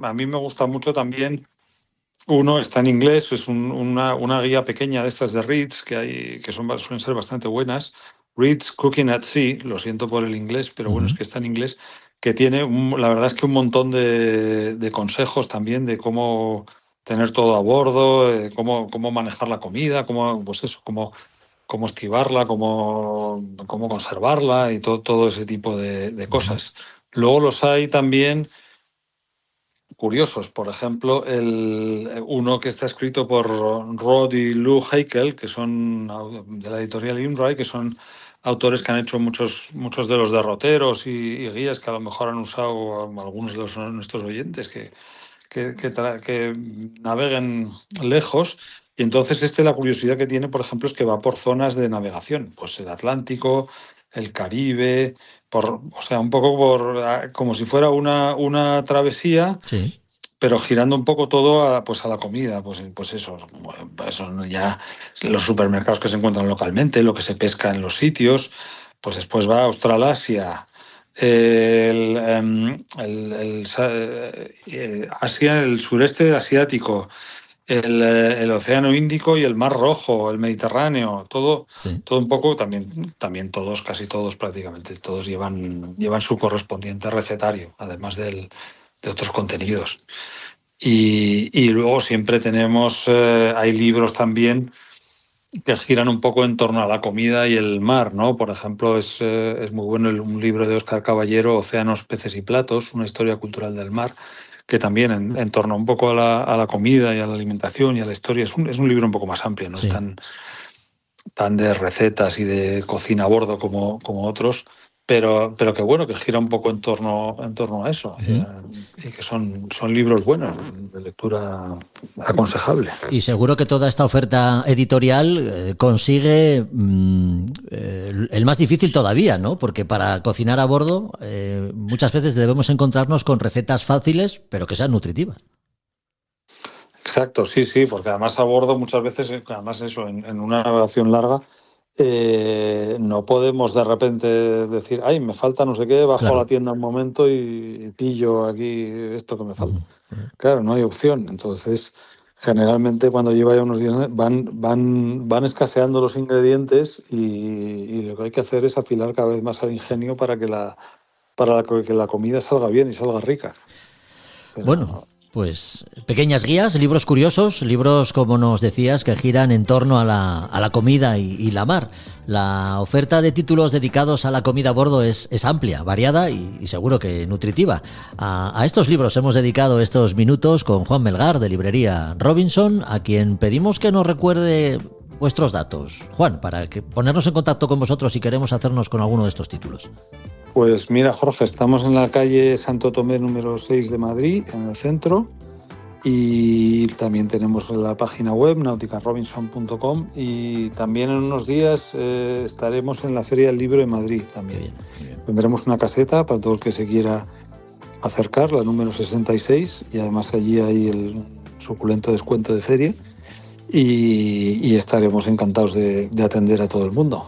A mí me gusta mucho también, uno está en inglés, es una guía pequeña de estas de Reeds, que suelen ser bastante buenas. Reeds Cooking at Sea, lo siento por el inglés, pero bueno, es que está en inglés, que tiene, la verdad es que un montón de consejos también de cómo tener todo a bordo, cómo manejar la comida, cómo estivarla, cómo conservarla y todo ese tipo de cosas. Luego los hay también curiosos, por ejemplo, uno que está escrito por Rod y Lou Heikel, que son de la editorial Imrai, que son autores que han hecho muchos de los derroteros y guías que a lo mejor han usado algunos de nuestros oyentes que naveguen lejos. Y entonces la curiosidad que tiene, por ejemplo, es que va por zonas de navegación, pues el Atlántico, el Caribe, o sea, un poco como si fuera una travesía, Sí. pero girando un poco todo a la comida, pues eso ya los supermercados que se encuentran localmente, lo que se pesca en los sitios, pues después va a Australasia, Asia, el sureste asiático, el Océano Índico y el Mar Rojo, el Mediterráneo, todo un poco, también todos, casi todos prácticamente, todos llevan su correspondiente recetario, además de otros contenidos. Y luego siempre tenemos, hay libros también que giran un poco en torno a la comida y el mar, ¿no? Por ejemplo, es muy bueno un libro de Óscar Caballero, Océanos, peces y platos, una historia cultural del mar, que también en torno un poco a la comida y a la alimentación y a la historia, es un libro un poco más amplio, no es tan de recetas y de cocina a bordo como otros, pero que bueno, que gira un poco en torno a eso, y que son libros buenos, de lectura aconsejable. Y seguro que toda esta oferta editorial consigue el más difícil todavía, ¿no? Porque para cocinar a bordo muchas veces debemos encontrarnos con recetas fáciles, pero que sean nutritivas. Exacto, sí, porque además a bordo muchas veces, además eso, en una navegación larga, no podemos de repente decir, ay, me falta no sé qué, bajo Claro. a la tienda un momento y pillo aquí esto que me falta. Claro, no hay opción. Entonces, generalmente cuando lleva ya unos días van escaseando los ingredientes y lo que hay que hacer es afilar cada vez más al ingenio para que que la comida salga bien y salga rica. Pero- Bueno, pues pequeñas guías, libros curiosos, libros, como nos decías, que giran en torno a la comida y la mar. La oferta de títulos dedicados a la comida a bordo es amplia, variada y seguro que nutritiva. A estos libros hemos dedicado estos minutos con Juan Melgar, de Librería Robinson, a quien pedimos que nos recuerde vuestros datos. Juan, para ponernos en contacto con vosotros si queremos hacernos con alguno de estos títulos. Pues mira, Jorge, estamos en la calle Santo Tomé número 6 de Madrid, en el centro, y también tenemos la página web nauticarobinson.com y también en unos días estaremos en la Feria del Libro de Madrid también. Tendremos una caseta para todo el que se quiera acercar, la número 66, y además allí hay el suculento descuento de feria y estaremos encantados de atender a todo el mundo.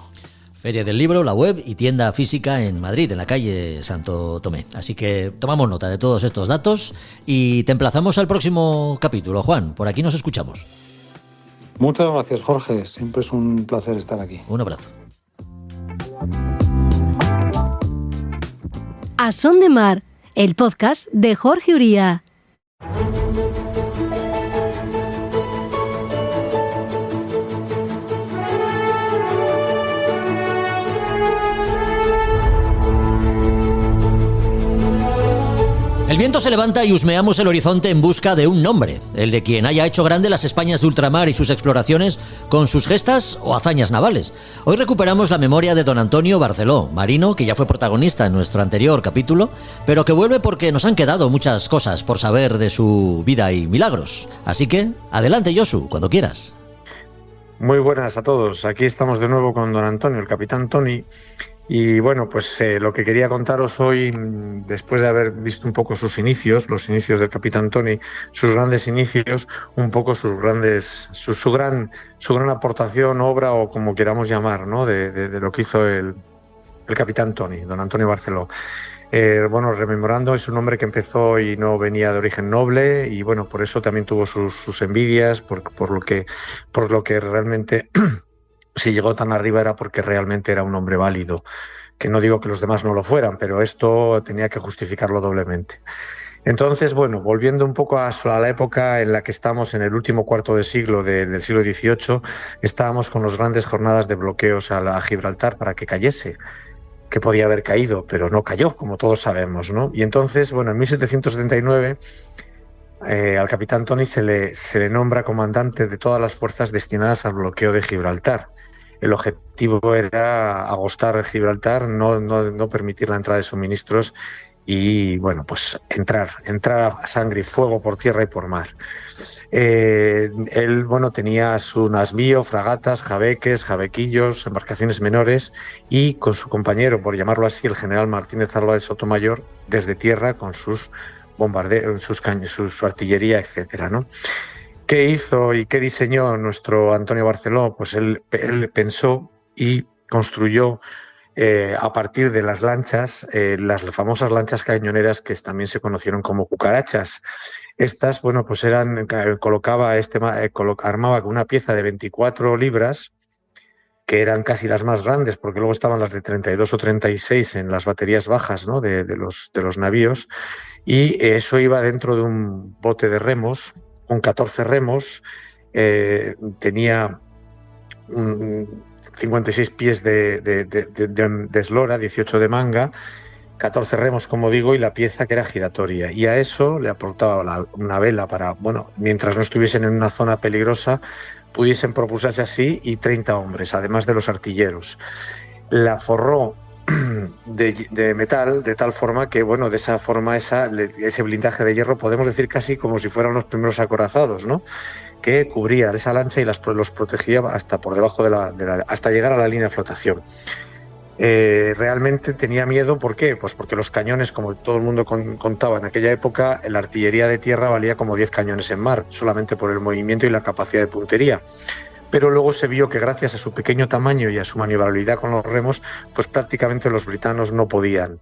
Feria del Libro, la web y tienda física en Madrid, en la calle Santo Tomé. Así que tomamos nota de todos estos datos y te emplazamos al próximo capítulo, Juan. Por aquí nos escuchamos. Muchas gracias, Jorge. Siempre es un placer estar aquí. Un abrazo. A Son de Mar, el podcast de Jorge Uría. El viento se levanta y husmeamos el horizonte en busca de un nombre, el de quien haya hecho grande las Españas de ultramar y sus exploraciones con sus gestas o hazañas navales. Hoy recuperamos la memoria de don Antonio Barceló, marino que ya fue protagonista en nuestro anterior capítulo, pero que vuelve porque nos han quedado muchas cosas por saber de su vida y milagros. Así que, adelante Josu, cuando quieras. Muy buenas a todos. Aquí estamos de nuevo con don Antonio, el capitán Tony. Y bueno, pues lo que quería contaros hoy, después de haber visto un poco sus inicios, los inicios del capitán Tony, sus grandes inicios, un poco su gran aportación, obra o como queramos llamar, ¿no? de lo que hizo el capitán Tony, don Antonio Barceló. Bueno, rememorando, es un hombre que empezó y no venía de origen noble y bueno, por eso también tuvo sus envidias, por lo que realmente si llegó tan arriba era porque realmente era un hombre válido, que no digo que los demás no lo fueran, pero esto tenía que justificarlo doblemente. Entonces, bueno, volviendo un poco a la época en la que estamos, en el último cuarto de siglo del siglo XVIII, estábamos con las grandes jornadas de bloqueos a Gibraltar para que cayese, que podía haber caído, pero no cayó, como todos sabemos, ¿no? Y entonces, bueno, en 1779 al capitán Tony se le nombra comandante de todas las fuerzas destinadas al bloqueo de Gibraltar. El objetivo era agostar Gibraltar, no permitir la entrada de suministros y, bueno, pues entrar a sangre y fuego por tierra y por mar. Él, bueno, tenía su navío, fragatas, jabeques, jabequillos, embarcaciones menores y con su compañero, por llamarlo así, el general Martínez Alba de Sotomayor, desde tierra con sus bombardeos, su artillería, etcétera, ¿no? ¿Qué hizo y qué diseñó nuestro Antonio Barceló? Pues él pensó y construyó a partir de las lanchas, las famosas lanchas cañoneras que también se conocieron como cucarachas. Estas, bueno, pues armaba con una pieza de 24 libras, que eran casi las más grandes, porque luego estaban las de 32 o 36 en las baterías bajas, ¿no? de los navíos, y eso iba dentro de un bote de remos, con 14 remos, tenía 56 pies de eslora, 18 de manga, 14 remos, como digo, y la pieza que era giratoria. Y a eso le aportaba una vela para, bueno, mientras no estuviesen en una zona peligrosa, pudiesen propulsarse así, y 30 hombres, además de los artilleros. La forró de metal, de tal forma que, bueno, de esa forma, ese blindaje de hierro, podemos decir casi como si fueran los primeros acorazados, ¿no? Que cubría esa lancha y los protegía hasta por debajo hasta llegar a la línea de flotación. Realmente tenía miedo, ¿por qué? Pues porque los cañones, como todo el mundo contaba en aquella época, la artillería de tierra valía como 10 cañones en mar, solamente por el movimiento y la capacidad de puntería. pero luego se vio que gracias a su pequeño tamaño y a su maniobrabilidad con los remos, pues prácticamente los britanos no podían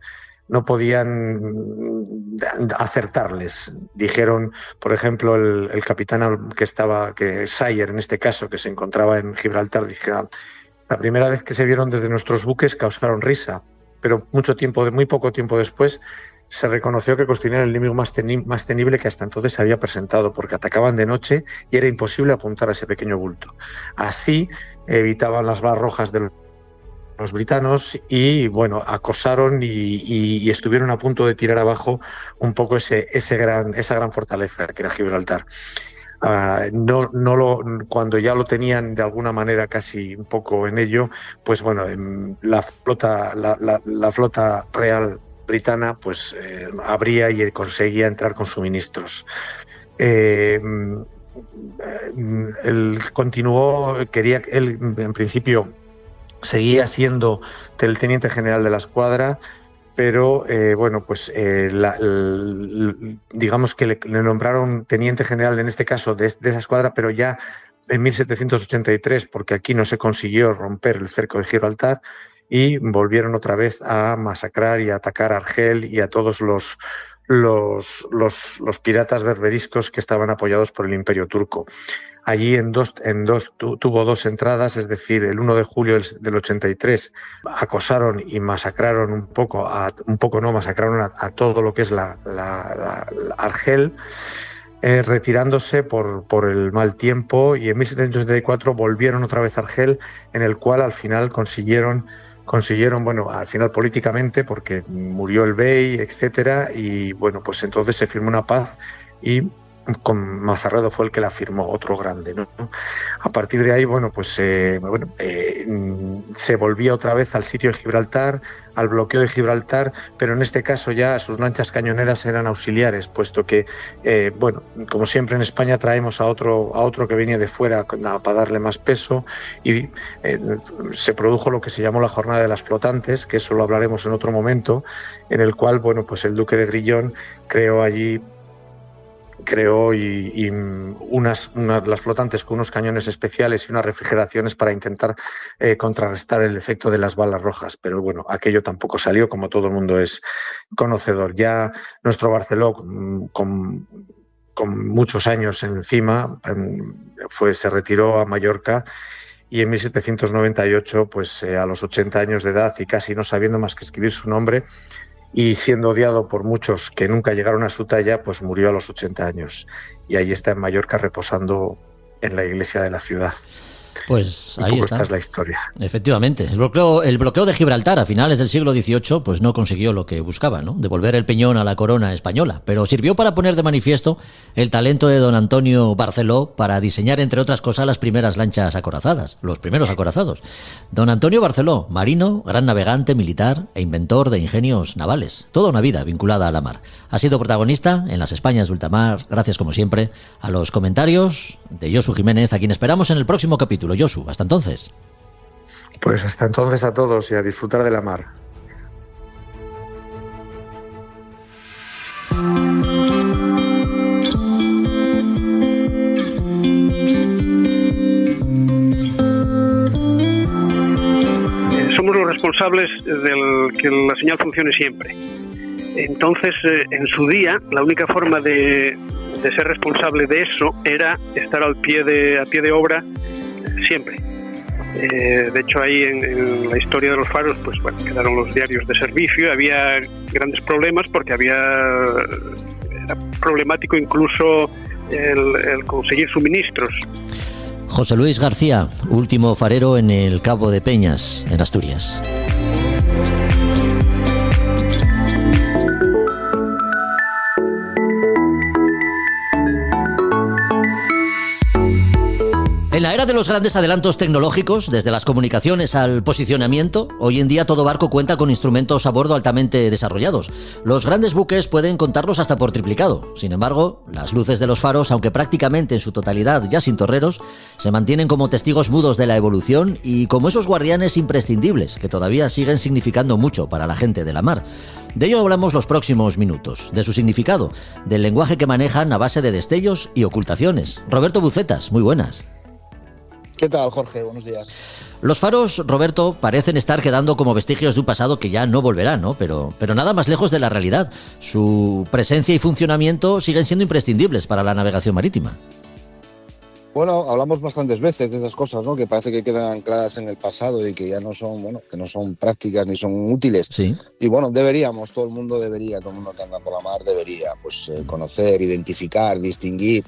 acertarles. Dijeron, por ejemplo, el capitán que Sayer en este caso, que se encontraba en Gibraltar, dijeron: la primera vez que se vieron desde nuestros buques causaron risa, pero muy poco tiempo después se reconoció que constituían el enemigo más temible que hasta entonces se había presentado, porque atacaban de noche y era imposible apuntar a ese pequeño bulto. Así evitaban las balas rojas de los britanos y, bueno, acosaron y estuvieron a punto de tirar abajo un poco esa gran fortaleza que era Gibraltar. Cuando ya lo tenían de alguna manera casi un poco en ello, pues bueno, la flota real britana pues abría y conseguía entrar con suministros. Él en principio seguía siendo el teniente general de la escuadra, pero digamos que le nombraron teniente general en este caso de esa escuadra, pero ya en 1783, porque aquí no se consiguió romper el cerco de Gibraltar y volvieron otra vez a masacrar y a atacar a Argel y a todos los piratas berberiscos que estaban apoyados por el Imperio turco. Allí tuvo dos entradas, es decir, el 1 de julio del 83 acosaron y masacraron masacraron a todo lo que es la Argel, retirándose por el mal tiempo, y en 1784 volvieron otra vez a Argel, en el cual al final consiguieron, bueno, al final políticamente, porque murió el bey, etcétera, y bueno, pues entonces se firmó una paz y con Mazarredo fue el que la firmó, otro grande, ¿no? A partir de ahí, bueno, pues se volvía otra vez al sitio de Gibraltar, al bloqueo de Gibraltar, pero en este caso ya sus lanchas cañoneras eran auxiliares, puesto que, como siempre en España traemos a otro que venía de fuera para darle más peso, y se produjo lo que se llamó la Jornada de las Flotantes, que eso lo hablaremos en otro momento, en el cual, bueno, pues el duque de Grillón creó las flotantes con unos cañones especiales y unas refrigeraciones para intentar contrarrestar el efecto de las balas rojas, pero bueno, aquello tampoco salió, como todo el mundo es conocedor. Ya nuestro Barceló, con muchos años encima, se retiró a Mallorca, y en 1798, pues a los 80 años de edad y casi no sabiendo más que escribir su nombre, y siendo odiado por muchos que nunca llegaron a su talla, pues murió a los 80 años. Y ahí está en Mallorca reposando en la iglesia de la ciudad. Pues ahí está. Esta es la historia. Efectivamente. El bloqueo de Gibraltar a finales del siglo XVIII pues no consiguió lo que buscaba, ¿no? Devolver el peñón a la corona española, pero sirvió para poner de manifiesto el talento de don Antonio Barceló para diseñar, entre otras cosas, las primeras lanchas acorazadas, los primeros acorazados. Don Antonio Barceló, marino, gran navegante, militar e inventor de ingenios navales. Toda una vida vinculada a la mar. Ha sido protagonista en las Españas de ultramar, gracias como siempre a los comentarios de Josu Jiménez, a quien esperamos en el próximo capítulo. Josu, hasta entonces. Pues hasta entonces a todos y a disfrutar de la mar. Somos los responsables de que la señal funcione siempre. Entonces, en su día, la única forma de ser responsable de eso era estar a pie de obra siempre. De hecho, ahí en la historia de los faros, pues bueno, quedaron los diarios de servicio. Había grandes problemas porque era problemático incluso el conseguir suministros. José Luis García, último farero en el Cabo de Peñas, en Asturias. En la era de los grandes adelantos tecnológicos, desde las comunicaciones al posicionamiento, hoy en día todo barco cuenta con instrumentos a bordo altamente desarrollados. Los grandes buques pueden contarlos hasta por triplicado. Sin embargo, las luces de los faros, aunque prácticamente en su totalidad ya sin torreros, se mantienen como testigos mudos de la evolución y como esos guardianes imprescindibles que todavía siguen significando mucho para la gente de la mar. De ello hablamos los próximos minutos, de su significado, del lenguaje que manejan a base de destellos y ocultaciones. Roberto Bucetas, muy buenas. ¿Qué tal, Jorge? Buenos días. Los faros, Roberto, parecen estar quedando como vestigios de un pasado que ya no volverá, ¿no? Pero nada más lejos de la realidad. Su presencia y funcionamiento siguen siendo imprescindibles para la navegación marítima. Bueno, hablamos bastantes veces de esas cosas, ¿no? Que parece que quedan ancladas en el pasado y que ya no son, bueno, que no son prácticas ni son útiles. Sí. Y bueno, todo el mundo que anda por la mar debería, pues, conocer, identificar, distinguir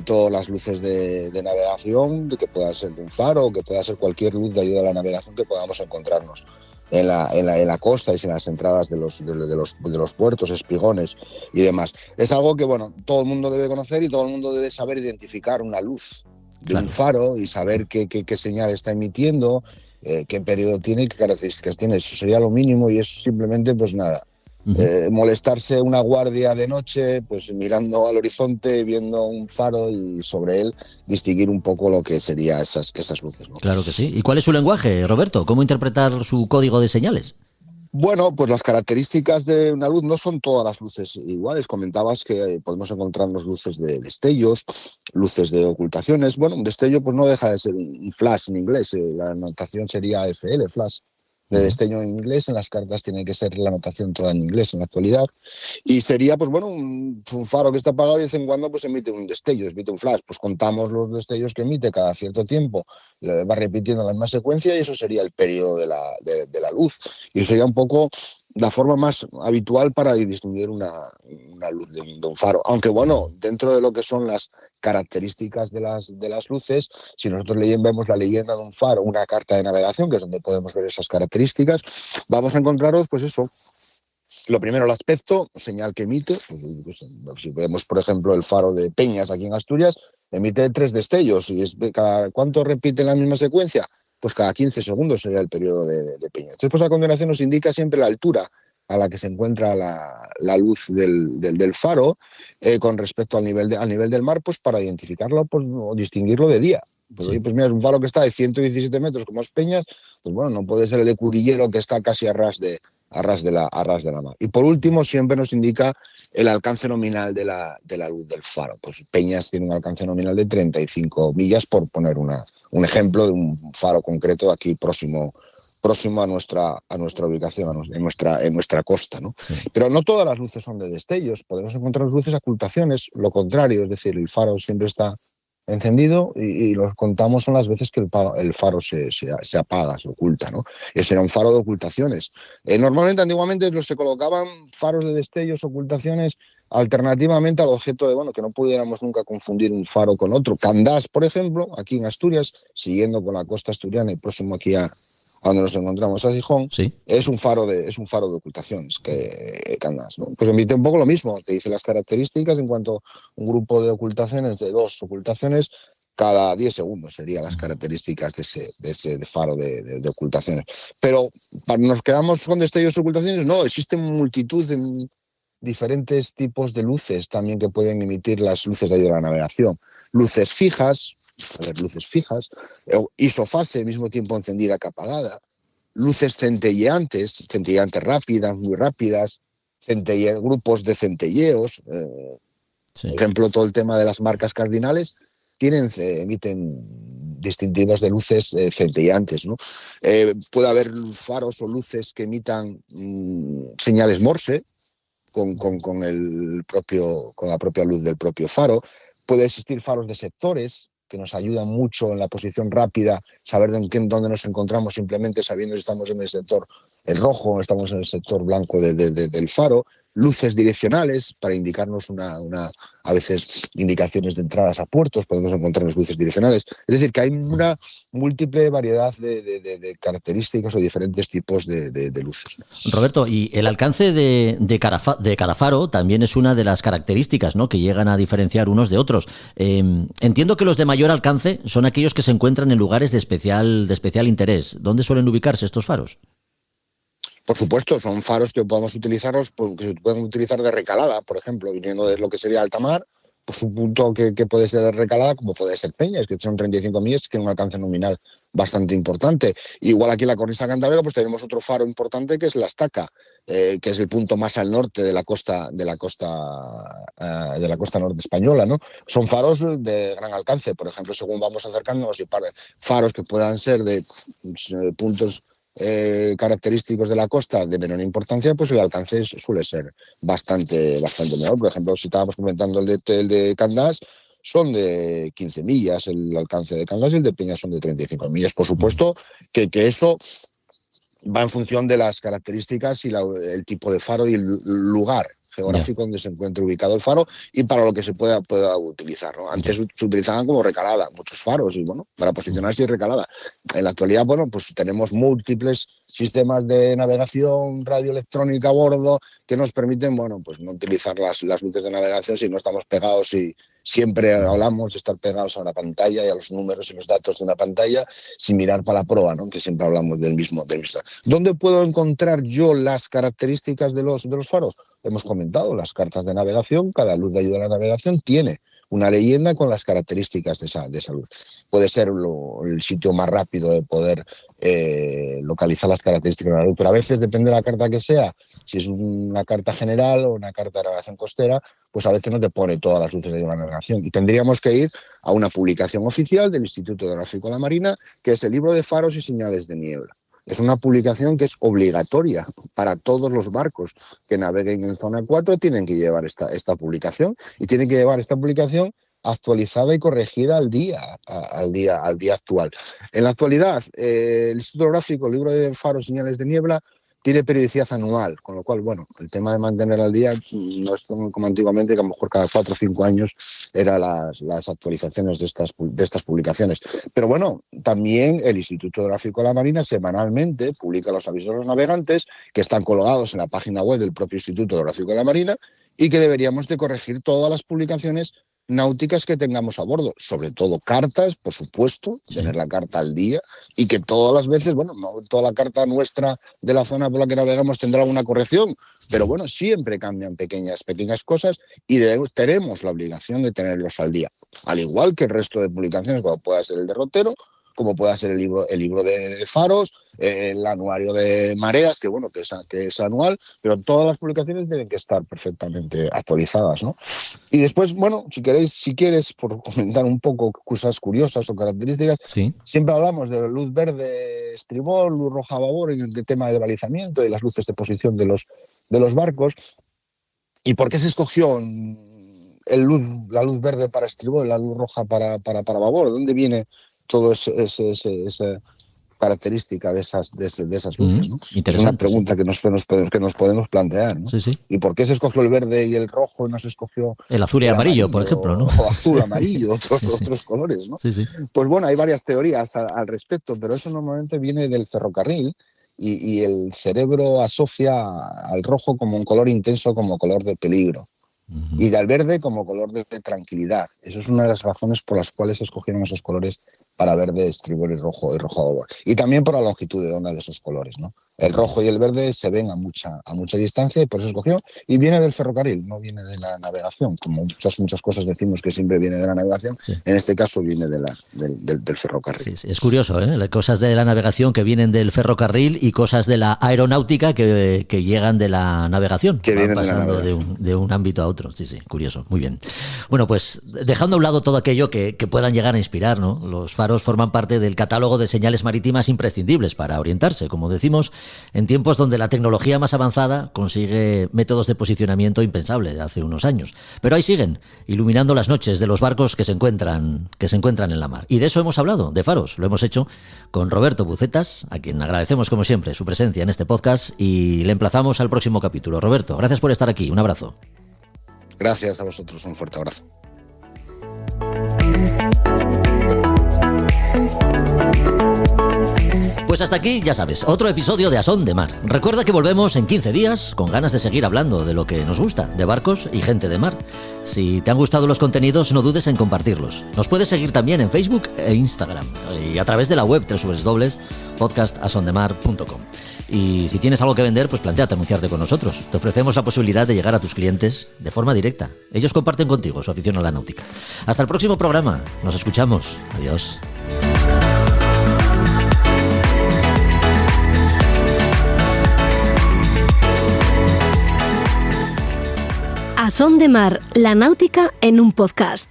todas las luces de navegación, que pueda ser de un faro, que pueda ser cualquier luz de ayuda a la navegación que podamos encontrarnos en la costa y en las entradas de los puertos, espigones y demás. Es algo que, bueno, todo el mundo debe conocer y todo el mundo debe saber identificar una luz de un faro y saber qué señal está emitiendo, qué periodo tiene y qué características tiene. Eso sería lo mínimo y es simplemente, pues nada, molestarse una guardia de noche, pues mirando al horizonte, viendo un faro y sobre él distinguir un poco lo que serían esas luces, ¿no? Claro que sí. ¿Y cuál es su lenguaje, Roberto? ¿Cómo interpretar su código de señales? Bueno, pues las características de una luz no son todas las luces iguales. Comentabas que podemos encontrarnos luces de destellos, luces de ocultaciones. Bueno, un destello pues no deja de ser un flash en inglés. La notación sería FL, flash. De destello en inglés, en las cartas tiene que ser la notación toda en inglés en la actualidad. Y sería, pues bueno, un faro que está apagado y de vez en cuando pues emite un destello, emite un flash. Pues contamos los destellos que emite cada cierto tiempo, va repitiendo la misma secuencia y eso sería el periodo de la luz. Y eso sería un poco la forma más habitual para distinguir una luz de un faro. Aunque bueno, dentro de lo que son las características de las luces, si nosotros vemos la leyenda de un faro, una carta de navegación, que es donde podemos ver esas características, vamos a encontraros, pues eso, lo primero, el aspecto, señal que emite, pues, si vemos, por ejemplo, el faro de Peñas aquí en Asturias, emite 3 destellos, y ¿cuánto repite la misma secuencia? Pues cada 15 segundos sería el periodo de Peñas. Después, a continuación, nos indica siempre la altura a la que se encuentra la luz del faro con respecto al nivel del mar, pues para identificarlo pues, o distinguirlo de día. Pues, oye, pues mira, es un faro que está de 117 metros como es Peñas, pues bueno, no puede ser el de Cudillero que está casi a ras de la mar. Y por último, siempre nos indica el alcance nominal de la luz del faro. Pues Peñas tiene un alcance nominal de 35 millas, por poner un ejemplo de un faro concreto aquí próximo a nuestra ubicación, en nuestra costa, ¿no? Sí. Pero no todas las luces son de destellos, podemos encontrar luces ocultaciones, lo contrario, es decir, el faro siempre está encendido y lo contamos son las veces que el faro se apaga, se oculta, ¿no? Ese era un faro de ocultaciones. Normalmente, antiguamente, se colocaban faros de destellos, ocultaciones, alternativamente al objeto de, bueno, que no pudiéramos nunca confundir un faro con otro. Candás, por ejemplo, aquí en Asturias, siguiendo con la costa asturiana y próximo aquí a donde nos encontramos a Gijón, sí, es un faro de ocultaciones que Candás, ¿no? Pues emite un poco lo mismo, te dice las características en cuanto a un grupo de ocultaciones, de 2 ocultaciones, cada 10 segundos serían las características de ese faro de ocultaciones. Pero nos quedamos con destellos de ocultaciones, no, existen multitud de diferentes tipos de luces también que pueden emitir las luces de ayuda a la navegación. Luces fijas, isofase, al mismo tiempo encendida que apagada, luces centelleantes rápidas, muy rápidas, grupos de centelleos, sí. Por ejemplo, todo el tema de las marcas cardinales emiten distintivos de luces centelleantes, ¿no? Puede haber faros o luces que emitan señales Morse con la propia luz del propio faro. Puede existir faros de sectores que nos ayudan mucho en la posición rápida, saber dónde nos encontramos simplemente sabiendo si estamos en el sector rojo o estamos en el sector blanco del faro. Luces direccionales para indicarnos a veces indicaciones de entradas a puertos, podemos encontrarnos luces direccionales. Es decir, que hay una múltiple variedad de características o diferentes tipos de luces. Roberto, y el alcance de cada faro también es una de las características, ¿no?, que llegan a diferenciar unos de otros. Entiendo que los de mayor alcance son aquellos que se encuentran en lugares de especial interés. ¿Dónde suelen ubicarse estos faros? Por supuesto, son faros que podemos utilizarlos, que se pueden utilizar de recalada, por ejemplo, viniendo de lo que sería alta mar, pues un punto que puede ser recalada, como puede ser Peñas, que son 35 millas, que tiene un alcance nominal bastante importante. Igual aquí en la cornisa cantábrica pues tenemos otro faro importante que es la Estaca, que es el punto más al norte de la costa norte española, ¿no? Son faros de gran alcance, por ejemplo, según vamos acercándonos y faros que puedan ser de puntos característicos de la costa de menor importancia, pues el alcance suele ser bastante menor. Por ejemplo, si estábamos comentando el de Candás, son de 15 millas el alcance de Candás y el de Peñas son de 35 millas. Por supuesto que eso va en función de las características y el tipo de faro y el lugar geográfico donde se encuentre ubicado el faro y para lo que se pueda utilizar, ¿no? Antes se utilizaban como recalada muchos faros y bueno, para posicionarse y recalada. En la actualidad, bueno, pues tenemos múltiples sistemas de navegación radioelectrónica a bordo que nos permiten, bueno, pues no utilizar las luces de navegación si no estamos pegados y siempre hablamos de estar pegados a la pantalla y a los números y los datos de una pantalla sin mirar para la proa, ¿no? Que siempre hablamos del mismo. ¿Dónde puedo encontrar yo las características de los faros? Hemos comentado las cartas de navegación. Cada luz de ayuda a la navegación tiene una leyenda con las características de esa luz. Puede ser el sitio más rápido de poder localizar las características de la luz, pero a veces depende de la carta que sea. Si es una carta general o una carta de navegación costera, pues a veces no te pone todas las luces de la navegación. Y tendríamos que ir a una publicación oficial del Instituto Geográfico de la Marina, que es el libro de faros y señales de niebla. Es una publicación que es obligatoria para todos los barcos que naveguen en zona 4, tienen que llevar esta publicación y tienen que llevar esta publicación actualizada y corregida al día actual. En la actualidad, el Instituto Geográfico, el libro de faros y señales de niebla, tiene periodicidad anual, con lo cual, bueno, el tema de mantener al día no es como antiguamente, que a lo mejor cada 4 o 5 años eran las actualizaciones de estas publicaciones. Pero bueno, también el Instituto Geográfico de la Marina semanalmente publica los avisos de los navegantes que están colgados en la página web del propio Instituto Geográfico de la Marina y que deberíamos de corregir todas las publicaciones náuticas que tengamos a bordo, sobre todo cartas, por supuesto, tener la carta al día y que todas las veces, bueno, no toda la carta nuestra de la zona por la que navegamos tendrá alguna corrección, pero bueno, siempre cambian pequeñas cosas y tenemos la obligación de tenerlos al día, al igual que el resto de publicaciones, como pueda ser el derrotero, como pueda ser el libro de faros, el anuario de mareas, que bueno, que es anual, pero todas las publicaciones tienen que estar perfectamente actualizadas, ¿no? Y después, bueno, si quieres, por comentar un poco cosas curiosas o características, siempre hablamos de luz verde estribor, luz roja a babor en el tema del balizamiento y las luces de posición de los barcos. ¿Y por qué se escogió la luz verde para estribor y la luz roja para babor? ¿De dónde viene todo esa característica de esas luces, ¿no? Es una pregunta que nos podemos plantear, ¿no? Sí. ¿Y por qué se escogió el verde y el rojo y no se escogió el azul y amarillo, por ejemplo, ¿no? O azul, amarillo, otros colores, ¿no? Sí. Pues bueno, hay varias teorías al respecto, pero eso normalmente viene del ferrocarril y el cerebro asocia al rojo como un color intenso, como color de peligro. Y al verde como color de tranquilidad. Eso es una de las razones por las cuales se escogieron esos colores para verde, estribor y rojo a babor. Y también por la longitud de onda de esos colores, ¿no? El rojo y el verde se ven a mucha distancia y por eso escogió. Y viene del ferrocarril, no viene de la navegación. Como muchas cosas decimos que siempre viene de la navegación, en este caso viene del ferrocarril. Sí. Es curioso, ¿eh? Cosas de la navegación que vienen del ferrocarril y cosas de la aeronáutica que llegan de la navegación. Que vienen pasando de un ámbito a otro. Sí, curioso. Muy bien. Bueno, pues dejando a un lado todo aquello que puedan llegar a inspirar, ¿no? Los faros forman parte del catálogo de señales marítimas imprescindibles para orientarse, como decimos, en tiempos donde la tecnología más avanzada consigue métodos de posicionamiento impensables de hace unos años. Pero ahí siguen, iluminando las noches de los barcos que se encuentran en la mar. Y de eso hemos hablado, de faros. Lo hemos hecho con Roberto Bucetas, a quien agradecemos como siempre su presencia en este podcast y le emplazamos al próximo capítulo. Roberto, gracias por estar aquí. Un abrazo. Gracias a vosotros. Un fuerte abrazo. Pues hasta aquí, ya sabes, otro episodio de A Son de Mar. Recuerda que volvemos en 15 días con ganas de seguir hablando de lo que nos gusta, de barcos y gente de mar. Si te han gustado los contenidos, no dudes en compartirlos. Nos puedes seguir también en Facebook e Instagram y a través de la web www.podcastasondemar.com. Y si tienes algo que vender, pues plantéate anunciarte con nosotros. Te ofrecemos la posibilidad de llegar a tus clientes de forma directa. Ellos comparten contigo su afición a la náutica. Hasta el próximo programa. Nos escuchamos. Adiós. A Son de Mar, la náutica en un podcast.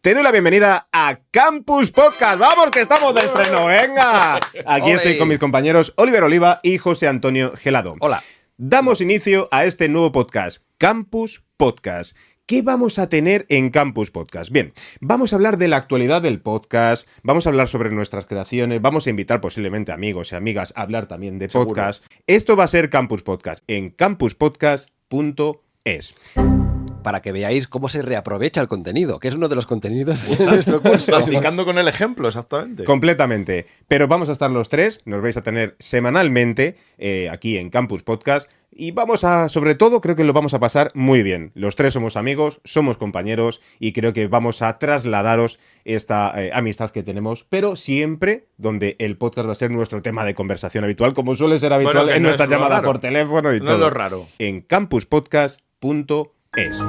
Te doy la bienvenida a Campus Podcast. ¡Vamos, que estamos de estreno! ¡Venga! Aquí estoy con mis compañeros Oliver Oliva y José Antonio Gelado. Hola. Damos inicio a este nuevo podcast, Campus Podcast. ¿Qué vamos a tener en Campus Podcast? Bien, vamos a hablar de la actualidad del podcast, vamos a hablar sobre nuestras creaciones, vamos a invitar posiblemente amigos y amigas a hablar también de podcast. Esto va a ser Campus Podcast en campuspodcast.es. Para que veáis cómo se reaprovecha el contenido, que es uno de los contenidos de nuestro curso. Practicando con el ejemplo, exactamente. Completamente. Pero vamos a estar los tres, nos vais a tener semanalmente aquí en Campus Podcast. Y vamos a, sobre todo, creo que lo vamos a pasar muy bien. Los tres somos amigos, somos compañeros y creo que vamos a trasladaros esta amistad que tenemos, pero siempre donde el podcast va a ser nuestro tema de conversación habitual, como suele ser habitual en nuestras llamadas por teléfono y todo. No es lo raro. En campuspodcast.es.